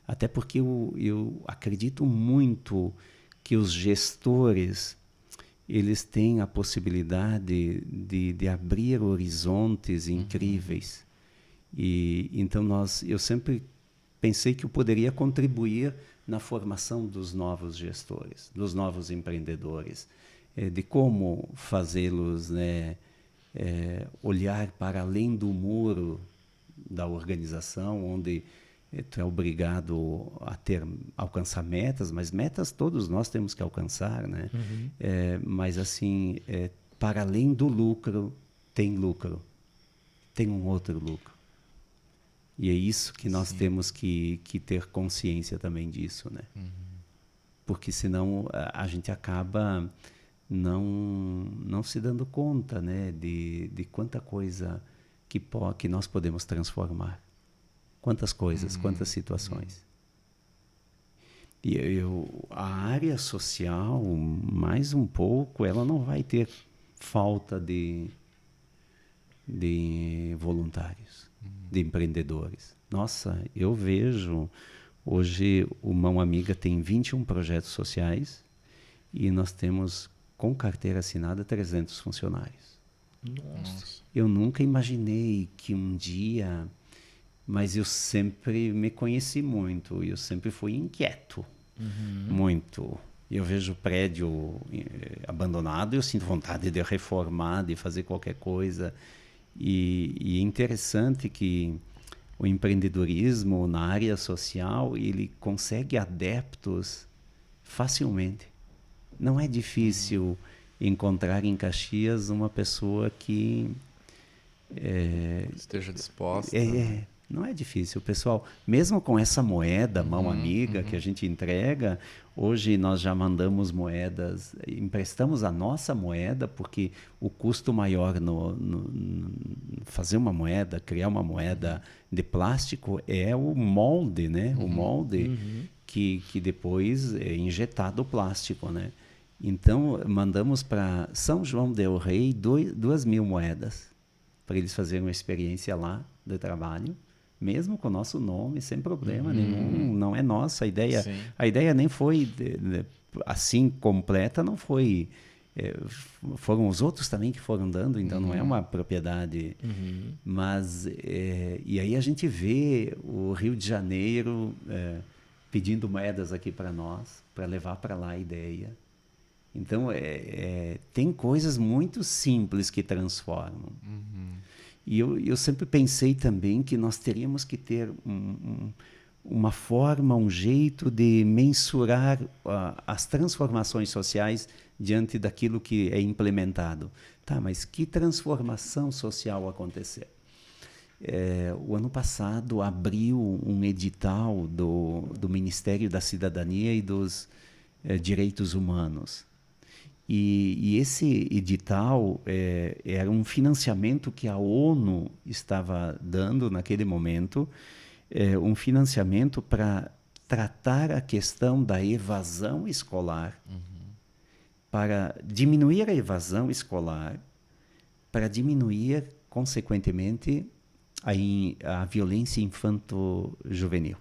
[SPEAKER 2] Até porque eu acredito muito que os gestores eles têm a possibilidade de abrir horizontes incríveis. E então eu sempre pensei que eu poderia contribuir na formação dos novos gestores, dos novos empreendedores, de como fazê-los, né, olhar para além do muro da organização, onde tu é obrigado a alcançar metas, mas metas todos nós temos que alcançar, né? Mas assim, para além do lucro, tem um outro lucro. E é isso que nós temos que ter consciência também disso, né? Porque senão a gente acaba não se dando conta, né, de quanta coisa que nós podemos transformar. Quantas coisas, quantas situações. E a área social, mais um pouco, ela não vai ter falta de de voluntários, de empreendedores. Nossa, eu vejo, hoje o Mão Amiga tem 21 projetos sociais e nós temos, com carteira assinada, 300 funcionários.
[SPEAKER 3] Nossa.
[SPEAKER 2] Eu nunca imaginei que um dia... Mas eu sempre me conheci muito, eu sempre fui inquieto, muito. Eu vejo o prédio abandonado, eu sinto vontade de reformar, de fazer qualquer coisa. E é interessante que o empreendedorismo na área social, ele consegue adeptos facilmente. Não é difícil encontrar em Caxias uma pessoa que...
[SPEAKER 1] esteja disposta.
[SPEAKER 2] Não é difícil, pessoal. Mesmo com essa moeda Mão Amiga que a gente entrega, hoje nós já mandamos moedas, emprestamos a nossa moeda, porque o custo maior no fazer uma moeda, criar uma moeda de plástico é o molde, né? O molde que depois é injetado o plástico, né? Então, mandamos para São João del Rei 2.000 moedas para eles fazerem uma experiência lá de trabalho. Mesmo com o nosso nome, sem problema nenhum, não é nossa a ideia.
[SPEAKER 1] Sim.
[SPEAKER 2] A ideia nem foi assim completa, não foi. Foram os outros também que foram dando, então não é uma propriedade. Mas e aí a gente vê o Rio de Janeiro pedindo moedas aqui para nós, para levar para lá a ideia. Então tem coisas muito simples que transformam. E eu sempre pensei também que nós teríamos que ter uma forma, um jeito de mensurar as transformações sociais diante daquilo que é implementado. Tá, mas que transformação social aconteceu? O ano passado abriu um edital do Ministério da Cidadania e dos Direitos Humanos. E esse edital era um financiamento que a ONU estava dando naquele momento, um financiamento para tratar a questão da evasão escolar, para diminuir a evasão escolar, para diminuir, consequentemente, a violência infanto-juvenil.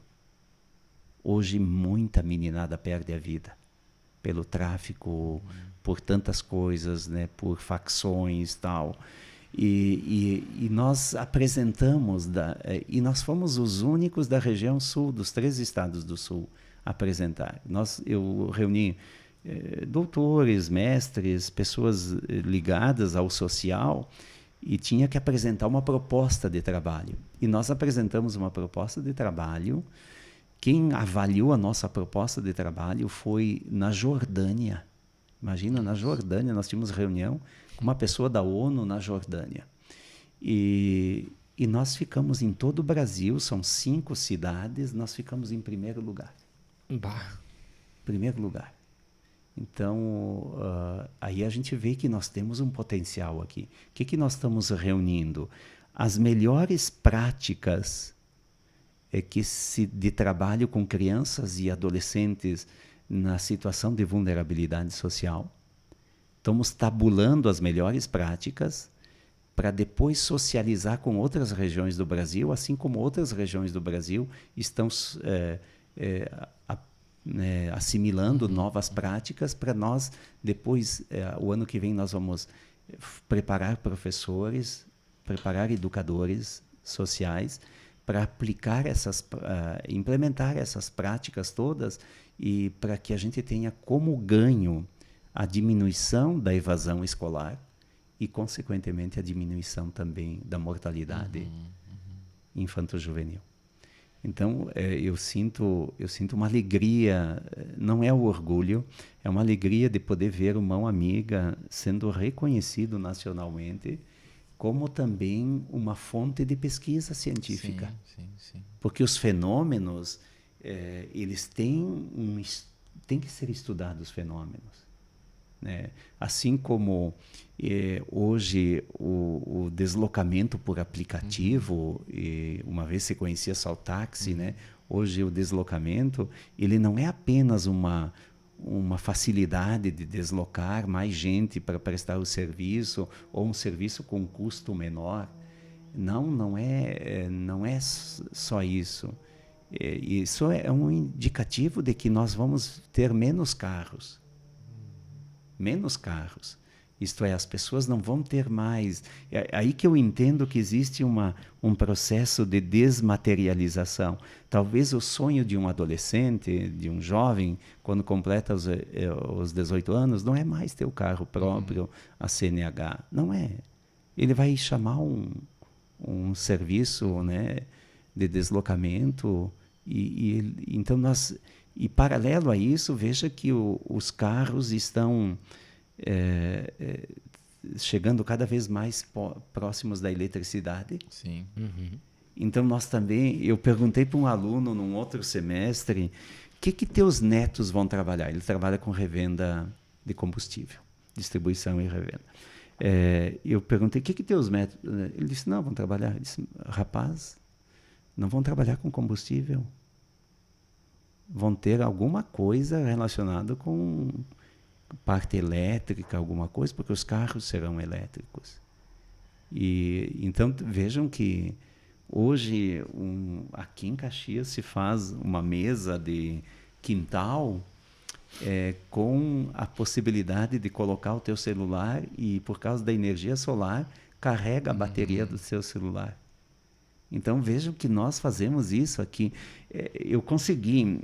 [SPEAKER 2] Hoje, muita meninada perde a vida pelo tráfico, por tantas coisas, né, por facções e tal. E nós apresentamos, e nós fomos os únicos da região sul, dos 3 estados do sul, a apresentar. Eu reuni doutores, mestres, pessoas ligadas ao social, e tinha que apresentar uma proposta de trabalho. E nós apresentamos uma proposta de trabalho. Quem avaliou a nossa proposta de trabalho foi na Jordânia. Imagina, na Jordânia, nós tínhamos reunião com uma pessoa da ONU na Jordânia. E nós ficamos em todo o Brasil, são 5 cidades, nós ficamos em primeiro lugar.
[SPEAKER 3] Bah.
[SPEAKER 2] Primeiro lugar. Então, aí a gente vê que nós temos um potencial aqui. O que nós estamos reunindo? As melhores práticas de trabalho com crianças e adolescentes na situação de vulnerabilidade social. Estamos tabulando as melhores práticas para depois socializar com outras regiões do Brasil, assim como outras regiões do Brasil estão assimilando novas práticas para nós, depois, o ano que vem, nós vamos preparar professores, preparar educadores sociais para aplicar implementar essas práticas todas e para que a gente tenha como ganho a diminuição da evasão escolar e, consequentemente, a diminuição também da mortalidade infanto-juvenil. Então, eu sinto uma alegria, não é o orgulho, é uma alegria de poder ver o Mão Amiga sendo reconhecido nacionalmente como também uma fonte de pesquisa científica.
[SPEAKER 1] Sim.
[SPEAKER 2] Porque os fenômenos, eles têm que ser estudados, fenômenos. Né? Assim como hoje o deslocamento por aplicativo, uma vez se conhecia só o táxi, né? Hoje o deslocamento ele não é apenas uma facilidade de deslocar mais gente para prestar o serviço, ou um serviço com custo menor. Não é só isso. Isso é um indicativo de que nós vamos ter menos carros. Menos carros. Isto é, as pessoas não vão ter mais. É aí que eu entendo que existe um processo de desmaterialização. Talvez o sonho de um adolescente, de um jovem, quando completa os 18 anos, não é mais ter o carro próprio, a CNH. Não é. Ele vai chamar um serviço, né, de deslocamento. Então e paralelo a isso, veja que os carros estão chegando cada vez mais próximos da eletricidade.
[SPEAKER 1] Sim.
[SPEAKER 2] Então nós também, eu perguntei para um aluno num outro semestre, o que teus netos vão trabalhar? Ele trabalha com revenda de combustível, distribuição e revenda. Eu perguntei, o que teus netos? Ele disse, não, vão trabalhar. Eu disse, rapaz, não vão trabalhar com combustível. Vão ter alguma coisa relacionada com parte elétrica, alguma coisa, porque os carros serão elétricos. E então vejam que hoje aqui em Caxias se faz uma mesa de quintal com a possibilidade de colocar o teu celular e, por causa da energia solar, carrega a bateria do seu celular. Então vejam que nós fazemos isso aqui. Eu consegui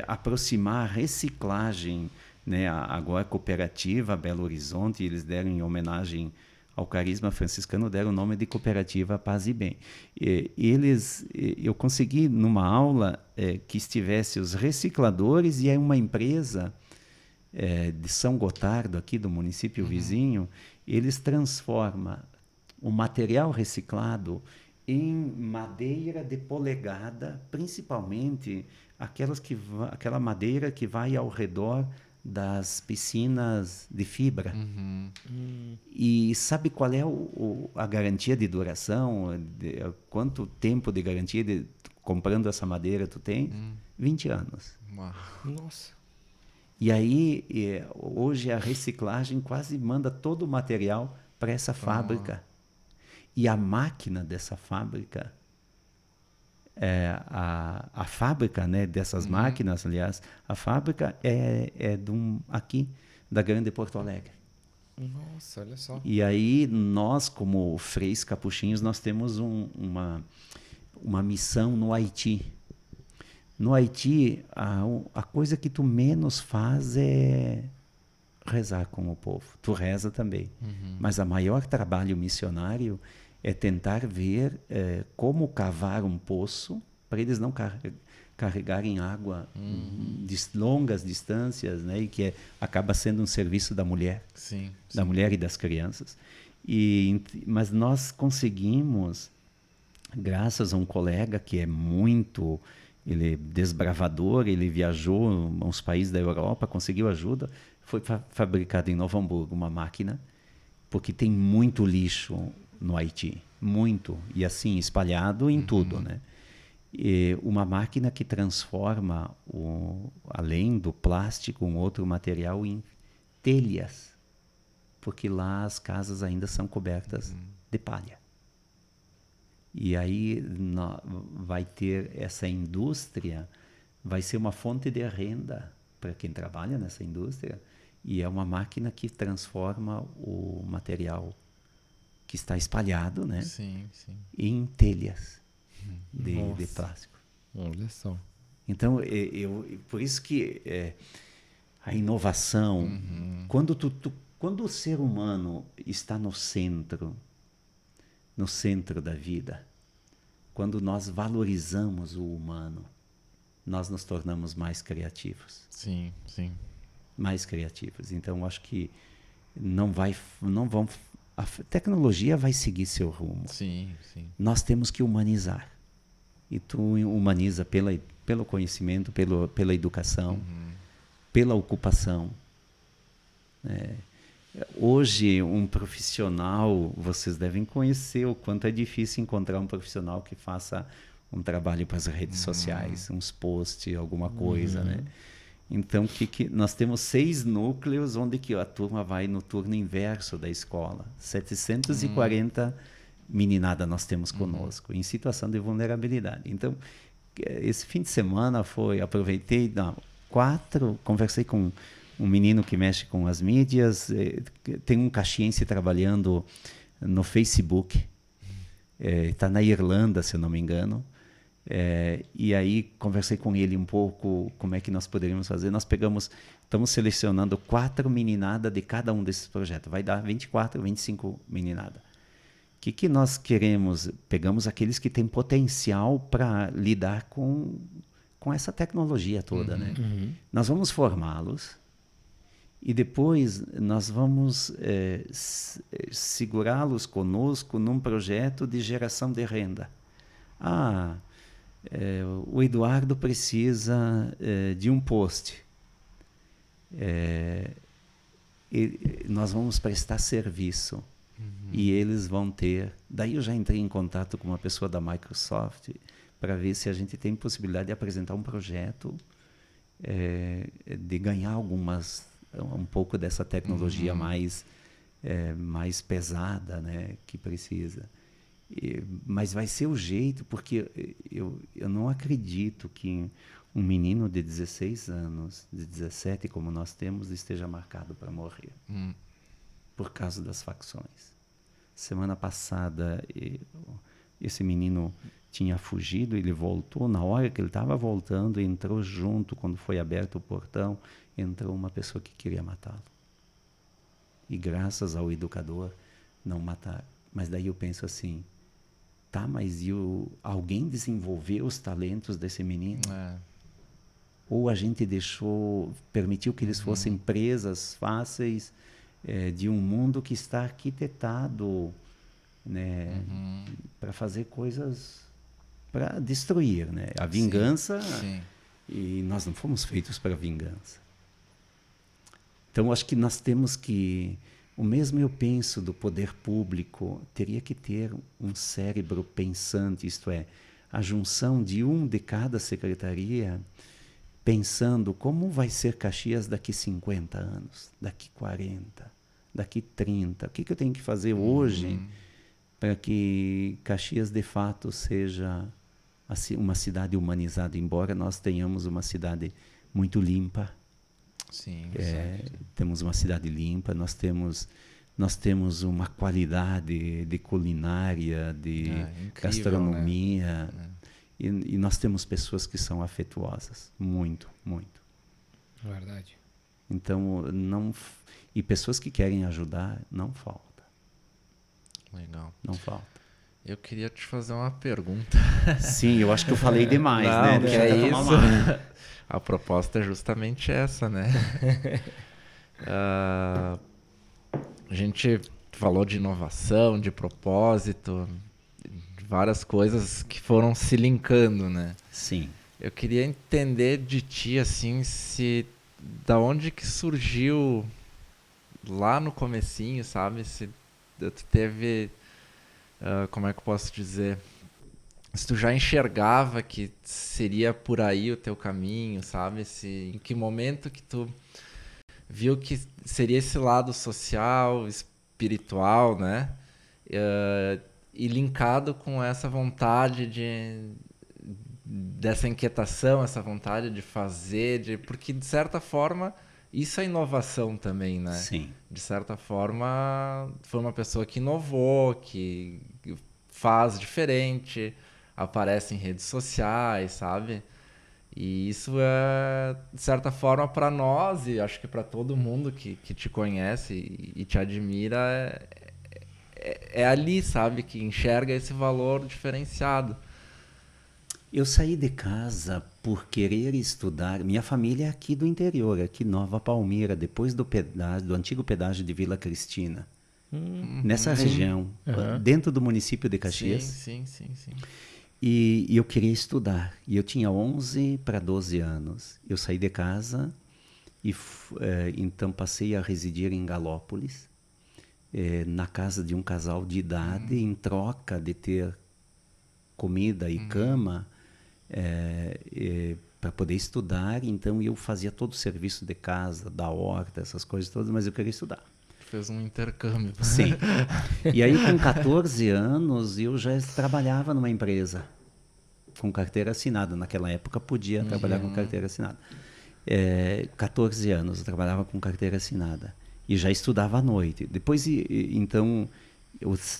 [SPEAKER 2] aproximar a reciclagem, né? Agora a cooperativa Belo Horizonte, eles deram em homenagem ao carisma franciscano, deram o nome de Cooperativa Paz e Bem. Eu consegui numa aula que estivesse os recicladores e aí uma empresa de São Gotardo, aqui do município vizinho, eles transformam o material reciclado em madeira de polegada, principalmente aquela madeira que vai ao redor das piscinas de fibra. E sabe qual é a garantia de duração? Quanto tempo de garantia comprando essa madeira tu tem? 20 anos.
[SPEAKER 1] Uau.
[SPEAKER 3] Nossa.
[SPEAKER 2] E aí, hoje a reciclagem quase manda todo o material para essa fábrica. E a máquina dessa fábrica, a fábrica, né, dessas máquinas, aliás, a fábrica é aqui, da Grande Porto Alegre.
[SPEAKER 3] Nossa, olha só.
[SPEAKER 2] E aí nós, como freis capuchinhos, nós temos uma missão no Haiti. No Haiti, a coisa que tu menos faz é rezar com o povo. Tu reza também. Mas o maior trabalho missionário é tentar ver como cavar um poço para eles não carregarem água de longas distâncias, né? E que acaba sendo um serviço da mulher, da mulher e das crianças. Mas nós conseguimos, graças a um colega que ele é desbravador, ele viajou a uns países da Europa, conseguiu ajuda, foi fabricado em Novo Hamburgo uma máquina, porque tem muito lixo no Haiti, muito, e assim espalhado em tudo, né? E uma máquina que transforma além do plástico um outro material em telhas, porque lá as casas ainda são cobertas de palha. E aí vai ter essa indústria, vai ser uma fonte de renda para quem trabalha nessa indústria, e é uma máquina que transforma o material que está espalhado, né? Em telhas de plástico.
[SPEAKER 3] Olha só.
[SPEAKER 2] Então, por isso que a inovação, quando o ser humano está no centro da vida, quando nós valorizamos o humano, nós nos tornamos mais criativos.
[SPEAKER 1] Sim.
[SPEAKER 2] Mais criativos. Então, eu acho que a tecnologia vai seguir seu rumo.
[SPEAKER 1] Sim.
[SPEAKER 2] Nós temos que humanizar. E tu humaniza pelo conhecimento, pela educação, pela ocupação. Hoje, um profissional, vocês devem conhecer o quanto é difícil encontrar um profissional que faça um trabalho para as redes sociais, uns posts, alguma coisa, né? Então, nós temos 6 núcleos onde que a turma vai no turno inverso da escola. 740 meninada nós temos conosco, em situação de vulnerabilidade. Então, esse fim de semana aproveitei, conversei com um menino que mexe com as mídias, tem um caxiense trabalhando no Facebook, está na Irlanda, se eu não me engano. E aí conversei com ele um pouco como é que nós poderíamos fazer. Estamos selecionando 4 meninadas de cada um desses projetos. Vai dar 24, 25 meninadas. O que nós queremos? Pegamos aqueles que têm potencial para lidar com essa tecnologia toda, né? Nós vamos formá-los e depois nós vamos segurá-los conosco num projeto de geração de renda. O Eduardo precisa de um post. Nós vamos prestar serviço. E eles vão ter... Daí eu já entrei em contato com uma pessoa da Microsoft para ver se a gente tem possibilidade de apresentar um projeto de ganhar um pouco dessa tecnologia mais pesada, né, que precisa. Mas vai ser o jeito, porque eu não acredito que um menino de 16 anos, de 17, como nós temos, esteja marcado para morrer. Por causa das facções. Semana passada, esse menino tinha fugido, ele voltou. Na hora que ele estava voltando, entrou junto, quando foi aberto o portão, entrou uma pessoa que queria matá-lo. E graças ao educador, não mataram. Mas daí eu penso assim, mas alguém desenvolveu os talentos desse menino? Ou a gente permitiu que eles fossem presas fáceis de um mundo que está arquitetado, né, para fazer coisas, para destruir, né? A vingança,
[SPEAKER 1] Sim.
[SPEAKER 2] E nós não fomos feitos para vingança. Então, acho que nós temos que... O mesmo eu penso do poder público, teria que ter um cérebro pensante, isto é, a junção de de cada secretaria, pensando como vai ser Caxias daqui 50 anos, daqui 40, daqui 30. O que eu tenho que fazer hoje para que Caxias, de fato, seja uma cidade humanizada, embora nós tenhamos uma cidade muito limpa.
[SPEAKER 1] Sim,
[SPEAKER 2] temos uma cidade limpa, nós temos uma qualidade de culinária, de
[SPEAKER 1] incrível,
[SPEAKER 2] gastronomia,
[SPEAKER 1] né?
[SPEAKER 2] E nós temos pessoas que são afetuosas, muito, muito.
[SPEAKER 3] Verdade.
[SPEAKER 2] Então, e pessoas que querem ajudar, não falta.
[SPEAKER 1] Legal.
[SPEAKER 2] Não falta.
[SPEAKER 1] Eu queria te fazer uma pergunta.
[SPEAKER 2] Sim, eu acho que eu falei demais,
[SPEAKER 1] não,
[SPEAKER 2] né?
[SPEAKER 1] Que
[SPEAKER 2] Deixa eu tomar uma.
[SPEAKER 1] A proposta é justamente essa, né? A gente falou de inovação, de propósito, de várias coisas que foram se linkando, né?
[SPEAKER 2] Sim.
[SPEAKER 1] Eu queria entender de ti, assim, da onde que surgiu lá no comecinho, sabe? Se tu teve, como é que eu posso dizer? Se tu já enxergava que seria por aí o teu caminho, sabe? Em que momento que tu viu que seria esse lado social, espiritual, né? E linkado com essa vontade dessa inquietação, essa vontade de fazer, porque de certa forma isso é inovação também, né?
[SPEAKER 2] Sim.
[SPEAKER 1] De certa forma foi uma pessoa que inovou, que faz diferente, aparece em redes sociais, sabe? E isso é, de certa forma, para nós, e acho que para todo mundo que te conhece e te admira, é ali, sabe? Que enxerga esse valor diferenciado.
[SPEAKER 2] Eu saí de casa por querer estudar. Minha família é aqui do interior, aqui Nova Palmira, depois do antigo pedágio de Vila Cristina. Nessa região, dentro do município de Caxias.
[SPEAKER 1] Sim.
[SPEAKER 2] E eu queria estudar. E eu tinha 11 para 12 anos. Eu saí de casa e então passei a residir em Galópolis, na casa de um casal de idade, em troca de ter comida e cama. para poder estudar. Então eu fazia todo o serviço de casa, da horta, essas coisas todas, mas eu queria estudar.
[SPEAKER 1] Fez um intercâmbio.
[SPEAKER 2] Sim. E aí com 14 anos eu já trabalhava numa empresa com carteira assinada. Naquela época podia trabalhar com carteira assinada. 14 anos eu trabalhava com carteira assinada e já estudava à noite. Depois, então,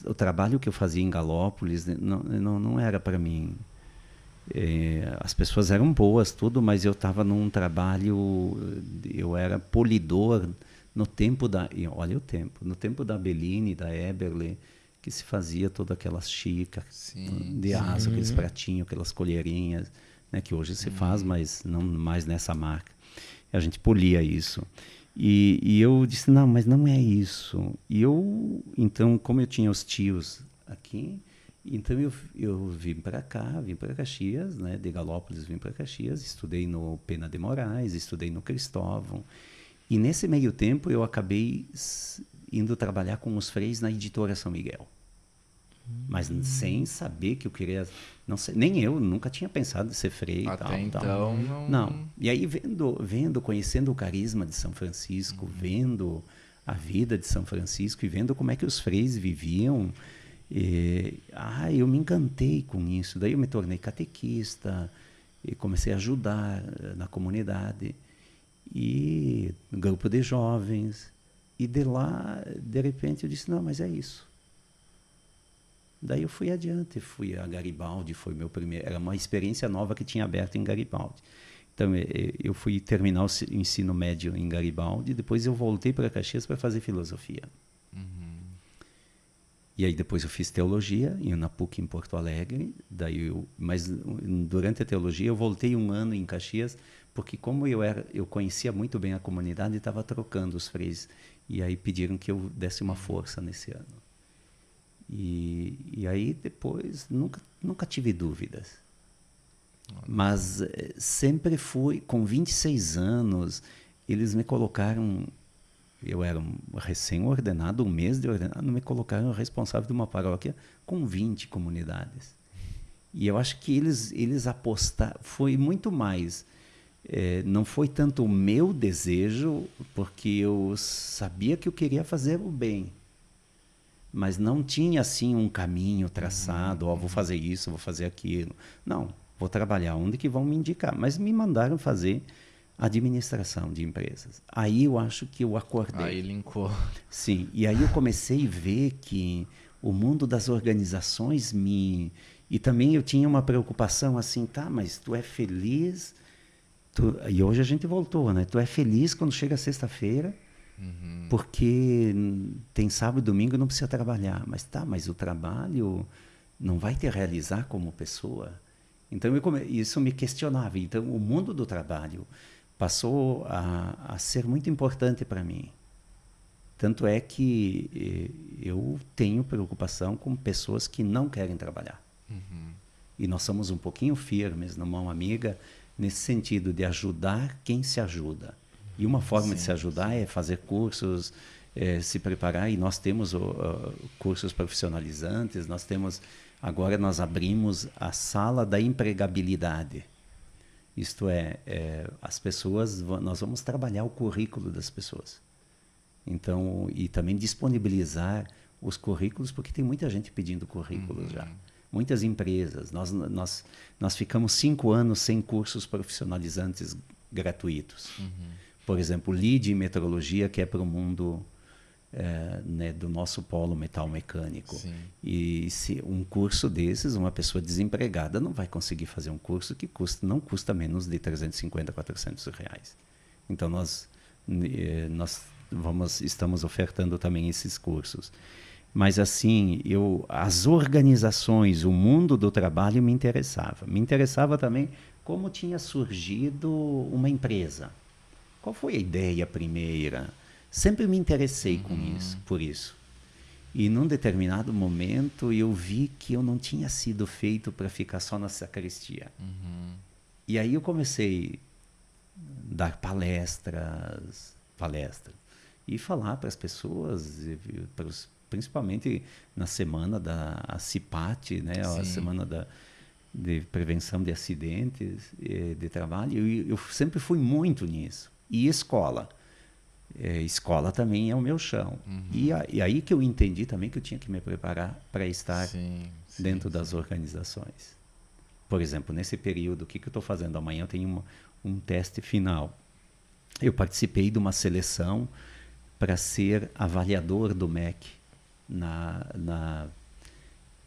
[SPEAKER 2] o trabalho que eu fazia em Galópolis não era para mim. As pessoas eram boas, tudo, mas eu estava num trabalho, eu era polidor no tempo olha o tempo, no tempo da Bellini, da Eberle, que se fazia todas aquelas xícaras de aço, aqueles pratinhos, aquelas colherinhas, né, que hoje se faz, mas não mais nessa marca. A gente polia isso. E eu disse, não, mas não é isso. E então, como eu tinha os tios aqui, então eu vim para cá, vim para Caxias, né, de Galópolis vim para Caxias, estudei no Pena de Moraes, estudei no Cristóvão. E nesse meio tempo eu acabei indo trabalhar com os freis na editora São Miguel. Mas sem saber que eu queria, não sei, nem eu nunca tinha pensado em ser frei.
[SPEAKER 1] Até então
[SPEAKER 2] tal. Não. E aí conhecendo o carisma de São Francisco, vendo a vida de São Francisco e vendo como é que os freis viviam, eu me encantei com isso. Daí eu me tornei catequista e comecei a ajudar na comunidade e no grupo de jovens. E de lá, de repente, eu disse, não, mas é isso. Daí eu fui adiante, fui a Garibaldi, foi meu primeiro, era uma experiência nova que tinha aberto em Garibaldi. Então eu fui terminar o ensino médio em Garibaldi, depois eu voltei para Caxias para fazer filosofia. E aí depois eu fiz teologia na PUC em Porto Alegre, mas durante a teologia eu voltei um ano em Caxias, porque como eu conhecia muito bem a comunidade e estava trocando os freis, e aí pediram que eu desse uma força nesse ano. E aí depois nunca tive dúvidas. Mas sempre fui, com 26 anos, eles me colocaram, eu era recém-ordenado, um mês de ordenado, me colocaram responsável de uma paróquia com 20 comunidades. E eu acho que eles apostaram, foi muito mais, não foi tanto o meu desejo, porque eu sabia que eu queria fazer o bem. Mas não tinha assim um caminho traçado, vou fazer isso, vou fazer aquilo. Não, vou trabalhar onde que vão me indicar. Mas me mandaram fazer administração de empresas. Aí eu acho que eu acordei.
[SPEAKER 1] Aí linkou.
[SPEAKER 2] Sim, e aí eu comecei a ver que o mundo das organizações E também eu tinha uma preocupação assim, mas tu é feliz... E hoje a gente voltou, né? Tu é feliz quando chega sexta-feira, porque tem sábado e domingo e não precisa trabalhar. Mas o trabalho não vai te realizar como pessoa. Então isso me questionava. Então o mundo do trabalho passou a ser muito importante para mim. Tanto é que eu tenho preocupação com pessoas que não querem trabalhar. E nós somos um pouquinho firmes na mão amiga nesse sentido de ajudar quem se ajuda. E uma forma de se ajudar é fazer cursos, se preparar. E nós temos cursos profissionalizantes. Agora nós abrimos a sala da empregabilidade. Isto é, as pessoas, nós vamos trabalhar o currículo das pessoas. Então, e também disponibilizar os currículos, porque tem muita gente pedindo currículos já. Muitas empresas. Nós ficamos 5 anos sem cursos profissionalizantes gratuitos. Por exemplo, LEED em metrologia, que é para o mundo do nosso polo metal mecânico. Sim. E se um curso desses, uma pessoa desempregada não vai conseguir fazer um curso que não custa menos de 350 a 400 reais. Então, nós estamos ofertando também esses cursos. Mas assim, as organizações, o mundo do trabalho me interessava. Me interessava também como tinha surgido uma empresa. Qual foi a ideia primeira? Sempre me interessei por isso. E num determinado momento eu vi que eu não tinha sido feito para ficar só na sacristia. E aí eu comecei a dar palestras e falar para as pessoas, principalmente na semana da CIPAT, né? A semana de prevenção de acidentes de trabalho. Eu sempre fui muito nisso. E escola. Escola também é o meu chão. E aí que eu entendi também que eu tinha que me preparar para estar dentro das organizações. Por exemplo, nesse período, o que eu estou fazendo? Amanhã eu tenho um teste final. Eu participei de uma seleção para ser avaliador do MEC na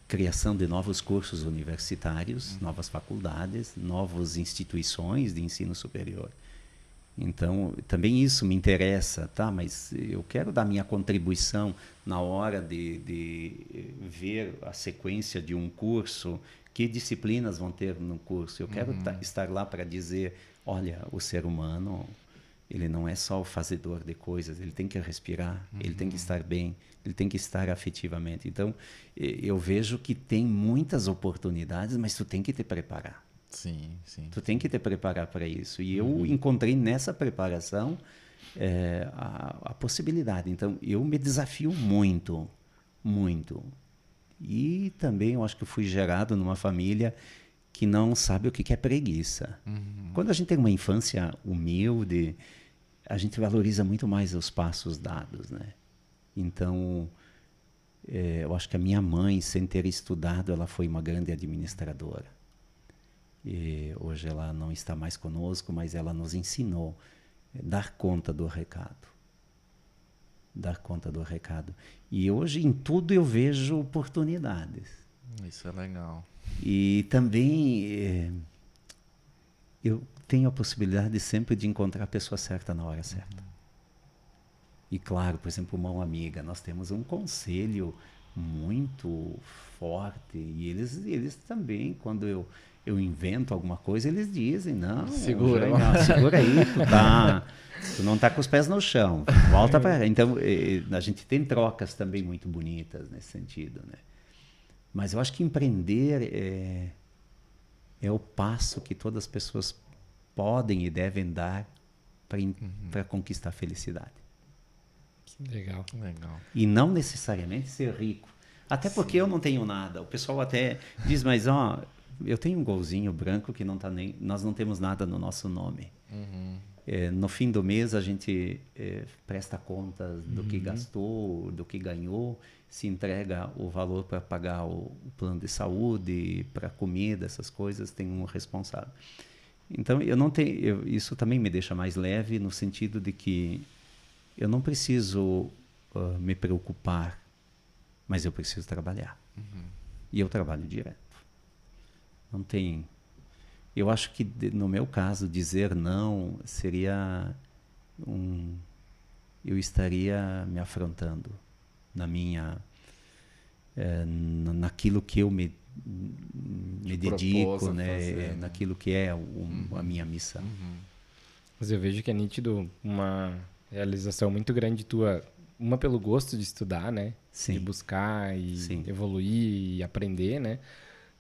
[SPEAKER 2] criação de novos cursos universitários, novas faculdades, novas instituições de ensino superior. Então, também isso me interessa, tá? Mas eu quero dar minha contribuição na hora de ver a sequência de um curso, que disciplinas vão ter no curso. Eu quero estar lá para dizer, olha, o ser humano, ele não é só o fazedor de coisas, ele tem que respirar, ele tem que estar bem, ele tem que estar afetivamente. Então, eu vejo que tem muitas oportunidades, mas tu tem que te preparar.
[SPEAKER 1] Sim.
[SPEAKER 2] Tu tem que te preparar para isso. E eu encontrei nessa preparação a possibilidade. Então, eu me desafio muito, muito. E também eu acho que eu fui gerado numa família que não sabe o que é preguiça. Quando a gente tem uma infância humilde, a gente valoriza muito mais os passos dados, né? Então, eu acho que a minha mãe, sem ter estudado, ela foi uma grande administradora. E hoje ela não está mais conosco, mas ela nos ensinou a dar conta do recado. Dar conta do recado. E hoje em tudo eu vejo oportunidades.
[SPEAKER 1] Isso é legal.
[SPEAKER 2] E também eu tenho a possibilidade sempre de encontrar a pessoa certa na hora certa. E claro, por exemplo, uma amiga, nós temos um conselho muito forte e eles também, quando eu invento alguma coisa, eles dizem, não,
[SPEAKER 1] segura
[SPEAKER 2] aí, tu não tá com os pés no chão, volta para... Então, a gente tem trocas também muito bonitas nesse sentido, né? Mas eu acho que empreender é o passo que todas as pessoas podem e devem dar para conquistar a felicidade.
[SPEAKER 3] Legal.
[SPEAKER 2] E não necessariamente ser rico. Até porque eu não tenho nada. O pessoal até diz, mas eu tenho um golzinho branco que não tá nem... Nós não temos nada no nosso nome. No fim do mês a gente presta contas do que gastou, do que ganhou, se entrega o valor para pagar o plano de saúde, para comida, essas coisas, tem um responsável. Então eu não tenho... isso também me deixa mais leve no sentido de que eu não preciso me preocupar, mas eu preciso trabalhar. E eu trabalho direto. Não tem... Eu acho que, no meu caso, dizer não seria eu estaria me afrontando naquilo que eu me dedico, né? Naquilo que é a minha missão.
[SPEAKER 3] Mas eu vejo que é nítido uma realização muito grande tua, uma pelo gosto de estudar, né?
[SPEAKER 2] Sim.
[SPEAKER 3] De buscar e evoluir e aprender, né?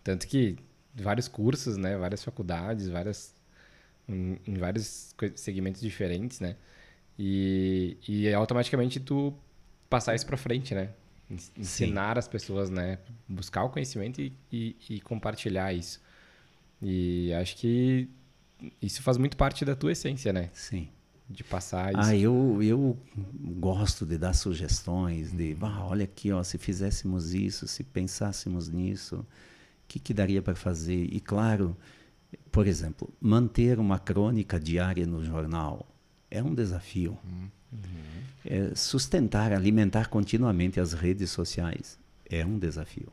[SPEAKER 3] Tanto que vários cursos, né? Várias faculdades, em vários segmentos diferentes, né? E automaticamente tu passar isso para frente, né? Ensinar as pessoas, né? Buscar o conhecimento e compartilhar isso. E acho que isso faz muito parte da tua essência, né?
[SPEAKER 2] Sim.
[SPEAKER 3] De passar isso.
[SPEAKER 2] Eu gosto de dar sugestões, olha aqui, se fizéssemos isso, se pensássemos nisso, o que daria para fazer? E claro, por exemplo, manter uma crônica diária no jornal é um desafio. Sustentar, alimentar continuamente as redes sociais é um desafio.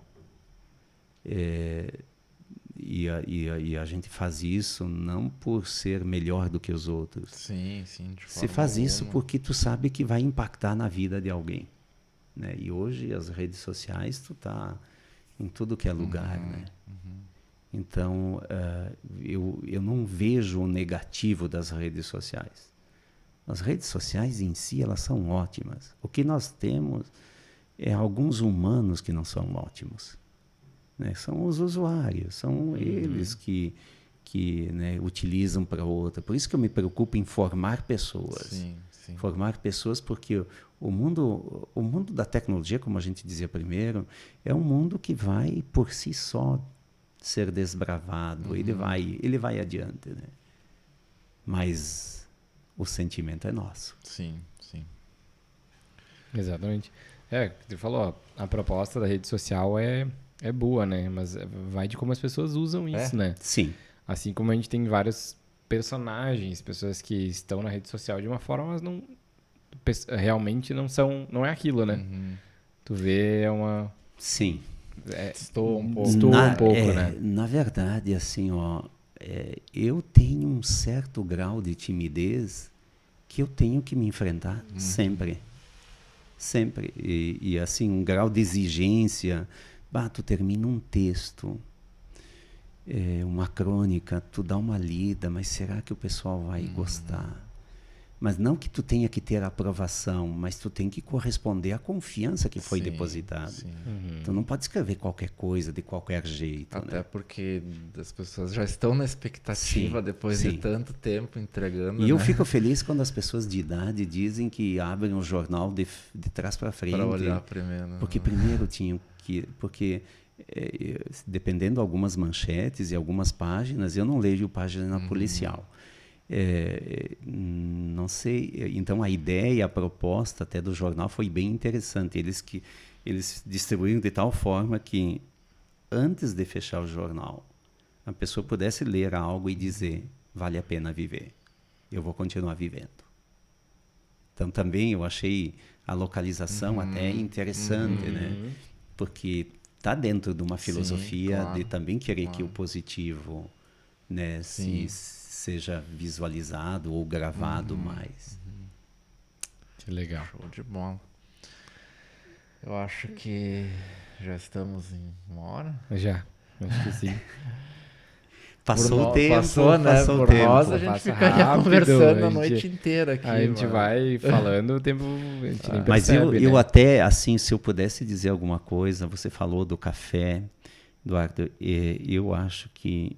[SPEAKER 2] E a gente faz isso não por ser melhor do que os outros.
[SPEAKER 1] Sim.
[SPEAKER 2] Você faz isso porque tu sabe que vai impactar na vida de alguém, né? E hoje as redes sociais, tu tá em tudo que é lugar, né? Então, eu não vejo o negativo das redes sociais. As redes sociais em si, elas são ótimas. O que nós temos é alguns humanos que não são ótimos. Né? São os usuários, são eles que né, utilizam para outra. Por isso que eu me preocupo em formar pessoas.
[SPEAKER 1] Sim.
[SPEAKER 2] Formar pessoas, porque o mundo da tecnologia, como a gente dizia primeiro, é um mundo que vai por si só ser desbravado, ele vai adiante, né? Mas o sentimento é nosso.
[SPEAKER 1] Sim, sim.
[SPEAKER 3] Exatamente. Você falou, ó, a proposta da rede social é boa, né? Mas vai de como as pessoas usam isso, né?
[SPEAKER 2] Sim.
[SPEAKER 3] Assim como a gente tem vários personagens, pessoas que estão na rede social de uma forma, mas não realmente não é aquilo, né? Tu vê, é uma...
[SPEAKER 2] Sim.
[SPEAKER 1] Estou um pouco.
[SPEAKER 3] Destoa um pouco, né?
[SPEAKER 2] Na verdade, assim, ó, eu tenho um certo grau de timidez que eu tenho que me enfrentar sempre. Sempre. E assim, um grau de exigência. Tu termina um texto, uma crônica, tu dá uma lida, mas será que o pessoal vai gostar? Mas não que tu tenha que ter a aprovação, mas tu tem que corresponder à confiança que foi depositada. Tu não pode escrever qualquer coisa de qualquer jeito.
[SPEAKER 1] Até
[SPEAKER 2] né?
[SPEAKER 1] porque as pessoas já estão na expectativa depois de tanto tempo entregando.
[SPEAKER 2] E eu fico feliz quando as pessoas de idade dizem que abrem o jornal de trás para frente.
[SPEAKER 1] Para olhar primeiro.
[SPEAKER 2] Porque primeiro tinham que... Porque dependendo de algumas manchetes e algumas páginas, eu não leio página policial. Não sei, então a ideia, a proposta até do jornal foi bem interessante. Eles distribuíram de tal forma que antes de fechar o jornal, a pessoa pudesse ler algo e dizer: vale a pena viver, eu vou continuar vivendo. Então também eu achei a localização até interessante, né? Porque está dentro de uma filosofia de também querer que o positivo, né, seja visualizado ou gravado mais.
[SPEAKER 3] Que legal.
[SPEAKER 1] Show de bola. Eu acho que já estamos em 1 hora.
[SPEAKER 3] Já, acho que sim.
[SPEAKER 2] Passou o tempo,
[SPEAKER 1] passou, né?
[SPEAKER 2] passou o
[SPEAKER 1] Por
[SPEAKER 2] tempo.
[SPEAKER 1] nós a gente
[SPEAKER 3] Passa
[SPEAKER 1] ficaria
[SPEAKER 3] rápido,
[SPEAKER 1] conversando
[SPEAKER 3] a
[SPEAKER 1] a noite
[SPEAKER 3] gente-
[SPEAKER 1] inteira aqui.
[SPEAKER 3] A gente
[SPEAKER 1] mano.
[SPEAKER 3] vai falando, o tempo a gente nem
[SPEAKER 2] Mas
[SPEAKER 3] percebe,
[SPEAKER 2] eu
[SPEAKER 3] né?
[SPEAKER 2] até, assim, se eu pudesse dizer alguma coisa, você falou do café, Eduardo, eu acho que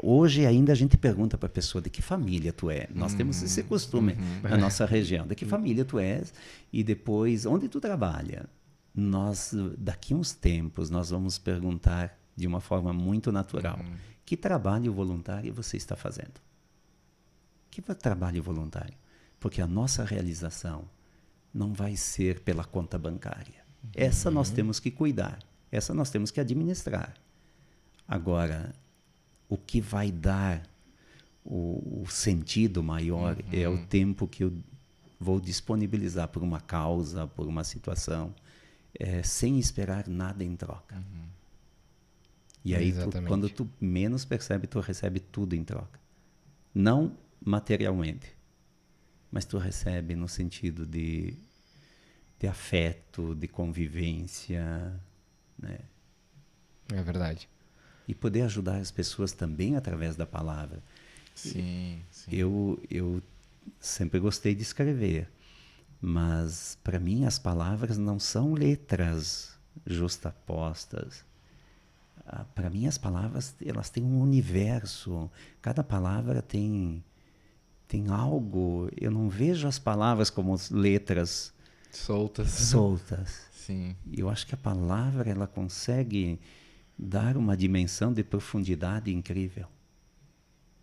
[SPEAKER 2] hoje ainda a gente pergunta para a pessoa de que família tu é. Nós temos esse costume na nossa região, de que família tu és e depois onde tu trabalha. Nós, daqui uns tempos, nós vamos perguntar de uma forma muito natural: que trabalho voluntário você está fazendo? Que trabalho voluntário? Porque a nossa realização não vai ser pela conta bancária. Essa nós temos que cuidar, essa nós temos que administrar. Agora, o que vai dar o sentido maior é o tempo que eu vou disponibilizar por uma causa, por uma situação, sem esperar nada em troca. E aí, quando tu menos percebe, tu recebe tudo em troca. Não materialmente, mas tu recebe no sentido de afeto, de convivência, né?
[SPEAKER 3] É verdade.
[SPEAKER 2] E poder ajudar as pessoas também através da palavra.
[SPEAKER 1] Sim, sim.
[SPEAKER 2] Eu sempre gostei de escrever, mas para mim as palavras não são letras justapostas. Para mim as palavras, elas têm um universo. Cada palavra tem algo. Eu não vejo as palavras como letras soltas.
[SPEAKER 1] Sim.
[SPEAKER 2] Eu acho que a palavra, ela consegue dar uma dimensão de profundidade incrível.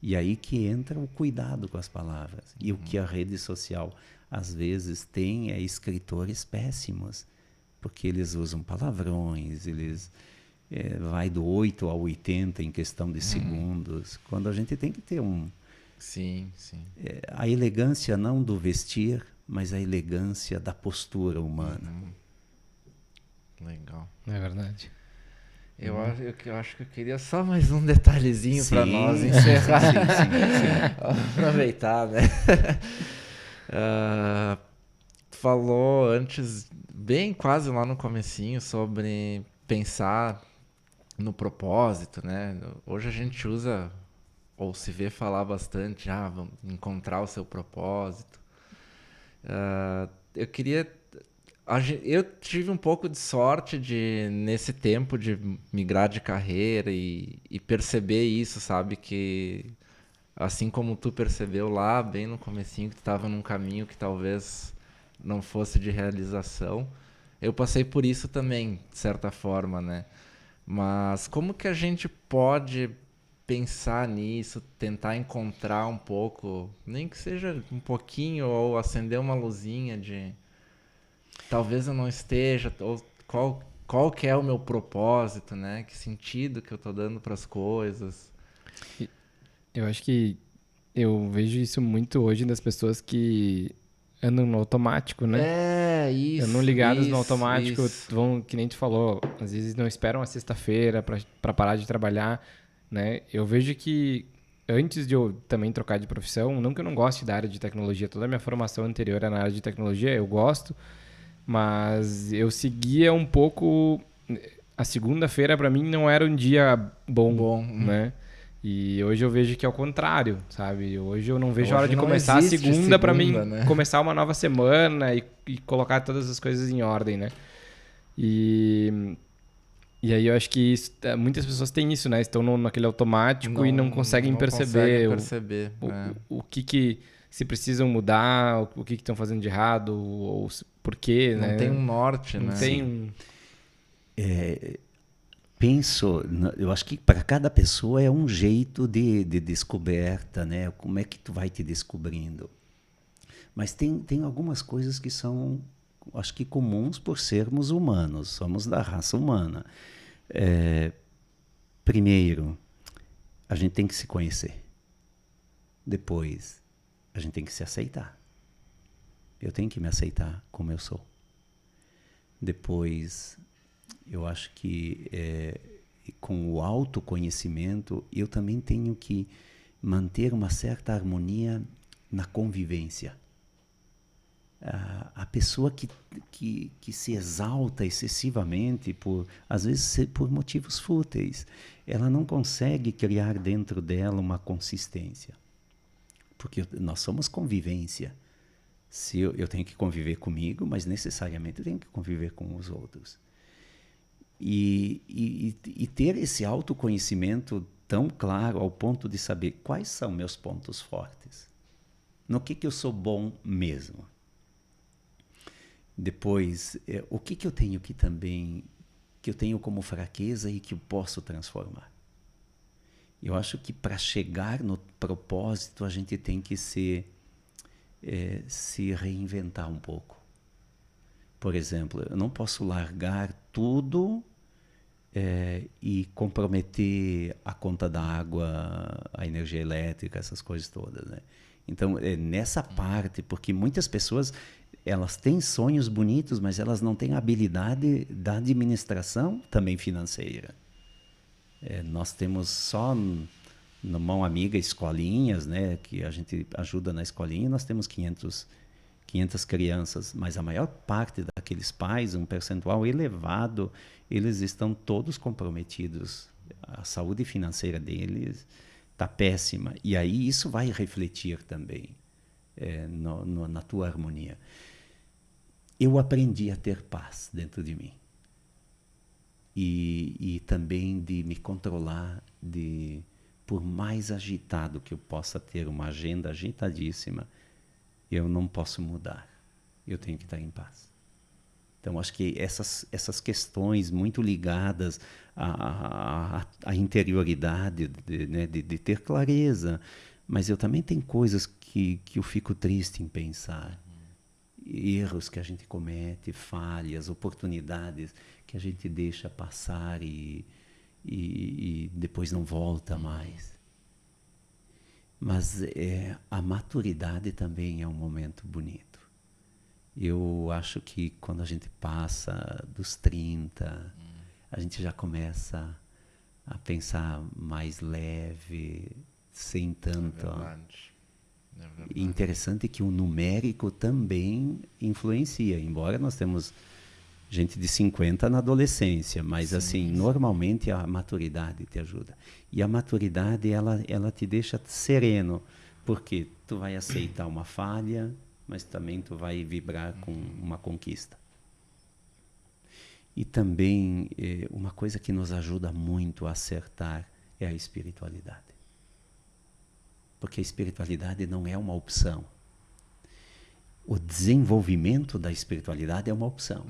[SPEAKER 2] E aí que entra o cuidado com as palavras. E o que a rede social às vezes tem é escritores péssimos, porque eles usam palavrões, eles vai do 8 ao 80 em questão de segundos, quando a gente tem que ter
[SPEAKER 1] Sim, sim.
[SPEAKER 2] a elegância não do vestir, mas a elegância da postura humana.
[SPEAKER 1] Legal.
[SPEAKER 3] É verdade.
[SPEAKER 1] Eu acho que eu queria só mais um detalhezinho para nós encerrar.
[SPEAKER 2] Sim.
[SPEAKER 1] Aproveitar, né? Falou antes, bem quase lá no comecinho, sobre pensar no propósito, né? Hoje a gente usa, ou se vê falar bastante, vamos encontrar o seu propósito. Eu tive um pouco de sorte nesse tempo de migrar de carreira e perceber isso, sabe? Que assim como tu percebeu lá, bem no comecinho, que tu estava num caminho que talvez não fosse de realização, eu passei por isso também, de certa forma, né? Mas como que a gente pode pensar nisso, tentar encontrar um pouco, nem que seja um pouquinho, ou acender uma luzinha de talvez eu não esteja, ou qual que é o meu propósito, né? Que sentido que eu tô dando para as coisas?
[SPEAKER 3] Eu acho que eu vejo isso muito hoje das pessoas que andam no automático, né?
[SPEAKER 1] É,
[SPEAKER 3] Andam
[SPEAKER 1] isso,
[SPEAKER 3] ligadas no
[SPEAKER 1] isso,
[SPEAKER 3] automático,
[SPEAKER 1] isso.
[SPEAKER 3] vão, que nem tu falou, às vezes não esperam a sexta-feira pra parar de trabalhar, né? Eu vejo que antes de eu também trocar de profissão, não que eu não goste da área de tecnologia, toda a minha formação anterior é na área de tecnologia, eu gosto, mas eu seguia um pouco. A segunda-feira pra mim não era um dia bom,
[SPEAKER 1] Bom,
[SPEAKER 3] né? E hoje eu vejo que é o contrário, sabe? Hoje eu não vejo a hora
[SPEAKER 1] hoje
[SPEAKER 3] de
[SPEAKER 1] não
[SPEAKER 3] começar a
[SPEAKER 1] existe
[SPEAKER 3] segunda pra
[SPEAKER 1] segunda,
[SPEAKER 3] mim
[SPEAKER 1] né?
[SPEAKER 3] começar uma nova semana e colocar todas as coisas em ordem, né? E, e aí eu acho que muitas pessoas têm isso, né? Estão naquele automático e não conseguem
[SPEAKER 1] Não conseguem
[SPEAKER 3] perceber
[SPEAKER 1] perceber.
[SPEAKER 3] o,
[SPEAKER 1] É.
[SPEAKER 3] o que se precisam mudar, o que estão fazendo de errado, ou por quê,
[SPEAKER 1] Não tem
[SPEAKER 3] né?
[SPEAKER 1] um norte,
[SPEAKER 3] Não
[SPEAKER 1] né?
[SPEAKER 3] tem
[SPEAKER 2] Sim. Eu acho que para cada pessoa é um jeito de descoberta, né? Como é que tu vai te descobrindo? Mas tem algumas coisas que são, acho que comuns por sermos humanos, somos da raça humana. Primeiro, a gente tem que se conhecer. Depois, a gente tem que se aceitar. Eu tenho que me aceitar como eu sou. Depois, eu acho que com o autoconhecimento, eu também tenho que manter uma certa harmonia na convivência. A pessoa que se exalta excessivamente, às vezes por motivos fúteis, ela não consegue criar dentro dela uma consistência. Porque nós somos convivência. Se eu tenho que conviver comigo, mas necessariamente eu tenho que conviver com os outros. E ter esse autoconhecimento tão claro ao ponto de saber quais são meus pontos fortes. No que eu sou bom mesmo. Depois, o que eu tenho que eu tenho como fraqueza e que eu posso transformar. Eu acho que para chegar no propósito, a gente tem que se reinventar um pouco. Por exemplo, eu não posso largar tudo e comprometer a conta da água, a energia elétrica, essas coisas todas, né? Então, nessa parte, porque muitas pessoas elas têm sonhos bonitos, mas elas não têm a habilidade da administração também financeira. Nós temos só na mão amiga escolinhas, né, que a gente ajuda na escolinha, nós temos 500 crianças, mas a maior parte daqueles pais, um percentual elevado, eles estão todos comprometidos. A saúde financeira deles está péssima. E aí isso vai refletir também na tua harmonia. Eu aprendi a ter paz dentro de mim. E também de me controlar, por mais agitado que eu possa ter uma agenda agitadíssima, eu não posso mudar. Eu tenho que estar em paz. Então, acho que essas questões muito ligadas à interioridade, de ter clareza. Mas eu também tenho coisas que eu fico triste em pensar. Erros que a gente comete, falhas, oportunidades que a gente deixa passar e depois não volta mais. Mas a maturidade também é um momento bonito. Eu acho que quando a gente passa dos 30, a gente já começa a pensar mais leve, sem tanto...
[SPEAKER 1] É verdade.
[SPEAKER 2] E interessante que o numérico também influencia, embora nós temos gente de 50 na adolescência, mas assim, normalmente a maturidade te ajuda. E a maturidade, ela te deixa sereno, porque tu vai aceitar uma falha, mas também tu vai vibrar com uma conquista. E também, uma coisa que nos ajuda muito a acertar é a espiritualidade. Porque a espiritualidade não é uma opção. O desenvolvimento da espiritualidade é uma opção.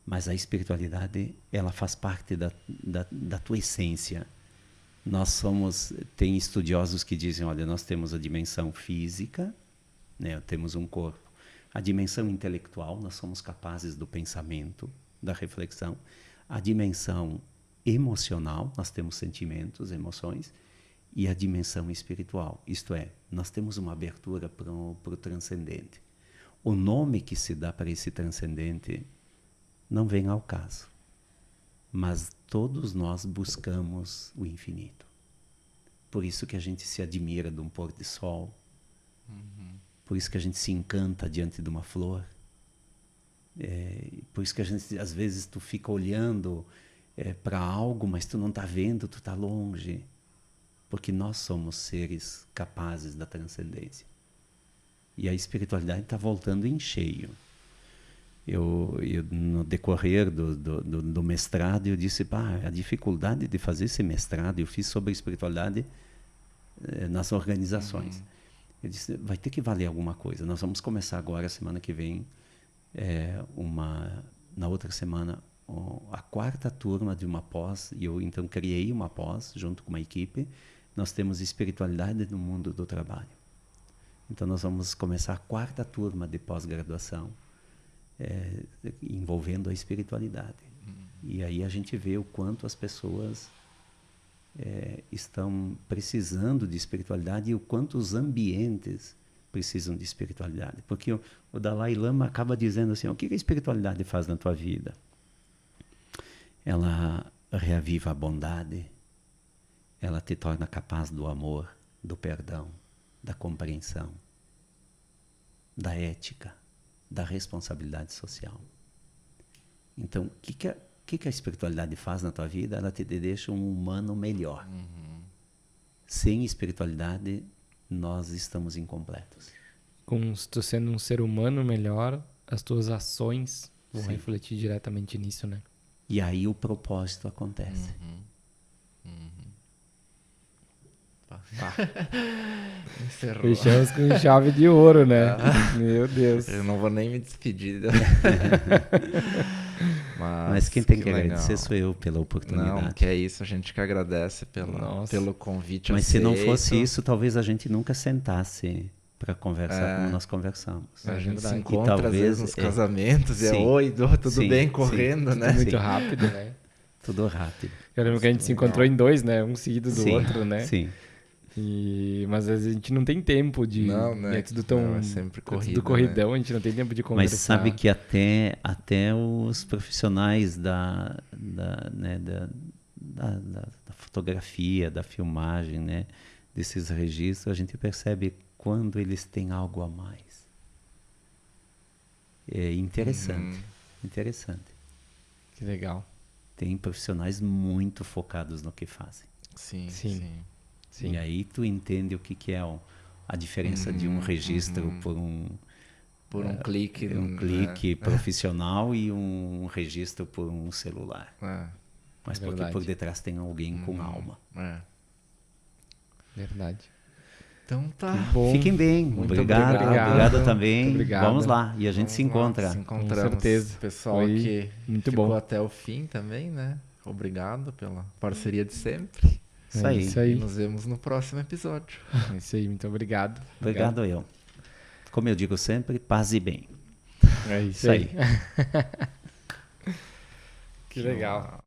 [SPEAKER 2] Mas a espiritualidade, ela faz parte da tua essência. Tem estudiosos que dizem, olha, nós temos a dimensão física, né, temos um corpo. A dimensão intelectual, nós somos capazes do pensamento, da reflexão. A dimensão emocional, nós temos sentimentos, emoções. E a dimensão espiritual, isto é, nós temos uma abertura para o transcendente. O nome que se dá para esse transcendente não vem ao caso. Mas todos nós buscamos o infinito. Por isso que a gente se admira de um pôr de sol. Por isso que a gente se encanta diante de uma flor. Por isso que a gente, às vezes, tu fica olhando para algo, mas tu não está vendo, tu está longe. Porque nós somos seres capazes da transcendência. E a espiritualidade está voltando em cheio. Eu no decorrer do mestrado, eu disse, a dificuldade de fazer esse mestrado, eu fiz sobre espiritualidade nas organizações. Eu disse, vai ter que valer alguma coisa. Nós vamos começar agora, semana que vem, na outra semana, a 4ª turma de uma pós, e eu então criei uma pós junto com uma equipe. Nós temos espiritualidade no mundo do trabalho. Então nós vamos começar a 4ª turma de pós-graduação, envolvendo a espiritualidade. E aí a gente vê o quanto as pessoas estão precisando de espiritualidade e o quanto os ambientes precisam de espiritualidade. Porque o Dalai Lama acaba dizendo assim, o que a espiritualidade faz na tua vida? Ela reaviva a bondade, ela te torna capaz do amor, do perdão, da compreensão, da ética, da responsabilidade social. Então, o que a espiritualidade faz na tua vida? Ela te deixa um humano melhor. Sem espiritualidade, nós estamos incompletos.
[SPEAKER 3] Tu sendo um ser humano melhor, as tuas ações vão
[SPEAKER 2] Sim.
[SPEAKER 3] refletir diretamente nisso, né?
[SPEAKER 2] E aí o propósito acontece.
[SPEAKER 1] Encerrou.
[SPEAKER 3] Fechamos com chave de ouro, né? Meu Deus.
[SPEAKER 1] Eu não vou nem me despedir.
[SPEAKER 2] Mas quem tem que
[SPEAKER 1] legal.
[SPEAKER 2] agradecer sou eu pela oportunidade.
[SPEAKER 1] Não, que é isso, a gente que agradece
[SPEAKER 3] Nossa.
[SPEAKER 1] pelo convite
[SPEAKER 2] Mas se não
[SPEAKER 1] aceito.
[SPEAKER 2] fosse isso, talvez a gente nunca sentasse para conversar como nós conversamos.
[SPEAKER 1] A gente se
[SPEAKER 3] verdade.
[SPEAKER 1] encontra
[SPEAKER 2] E talvez,
[SPEAKER 1] às vezes nos casamentos e
[SPEAKER 2] sim.
[SPEAKER 1] oi, tudo
[SPEAKER 2] Sim,
[SPEAKER 1] bem,
[SPEAKER 2] sim.
[SPEAKER 1] correndo,
[SPEAKER 2] Tudo
[SPEAKER 1] né?
[SPEAKER 3] Muito
[SPEAKER 2] Sim.
[SPEAKER 3] rápido, né?
[SPEAKER 2] Tudo rápido.
[SPEAKER 3] Eu lembro que a gente se encontrou em 2, né? Um seguido do outro, né?
[SPEAKER 2] Sim.
[SPEAKER 3] Mas às vezes a gente não tem tempo de...
[SPEAKER 1] Não, né?
[SPEAKER 3] Dentro do tão...
[SPEAKER 1] Não, é sempre
[SPEAKER 3] dentro
[SPEAKER 1] corrida,
[SPEAKER 3] do corridão, a gente não tem tempo de conversar.
[SPEAKER 2] Mas sabe que até os profissionais da fotografia, da filmagem, né, desses registros, a gente percebe quando eles têm algo a mais. É interessante, interessante.
[SPEAKER 3] Que legal.
[SPEAKER 2] Tem profissionais muito focados no que fazem.
[SPEAKER 1] Sim,
[SPEAKER 3] Sim.
[SPEAKER 1] sim.
[SPEAKER 3] Sim.
[SPEAKER 2] E aí tu entende o que é a diferença de um registro por um
[SPEAKER 1] clique.
[SPEAKER 2] um clique profissional e um registro por um celular. Mas porque
[SPEAKER 3] Verdade.
[SPEAKER 2] por detrás tem alguém com alma.
[SPEAKER 3] Verdade.
[SPEAKER 1] Então tá.
[SPEAKER 3] Bom.
[SPEAKER 2] Fiquem bem.
[SPEAKER 1] Muito
[SPEAKER 2] Obrigado.
[SPEAKER 1] obrigado.
[SPEAKER 2] Obrigado também.
[SPEAKER 3] Muito obrigado.
[SPEAKER 2] Vamos lá. E a gente se encontra.
[SPEAKER 1] Se encontramos.
[SPEAKER 3] Com certeza.
[SPEAKER 1] Pessoal
[SPEAKER 3] Foi
[SPEAKER 1] que
[SPEAKER 3] muito
[SPEAKER 1] ficou
[SPEAKER 3] bom.
[SPEAKER 1] até o fim também, né? Obrigado pela parceria de sempre.
[SPEAKER 2] Isso
[SPEAKER 3] É
[SPEAKER 2] aí.
[SPEAKER 3] isso
[SPEAKER 1] E
[SPEAKER 3] aí.
[SPEAKER 1] nos vemos no próximo episódio.
[SPEAKER 3] É isso aí. Muito obrigado.
[SPEAKER 2] Obrigado eu. Como eu digo sempre, paz e bem.
[SPEAKER 3] É
[SPEAKER 2] Isso aí.
[SPEAKER 3] Que legal.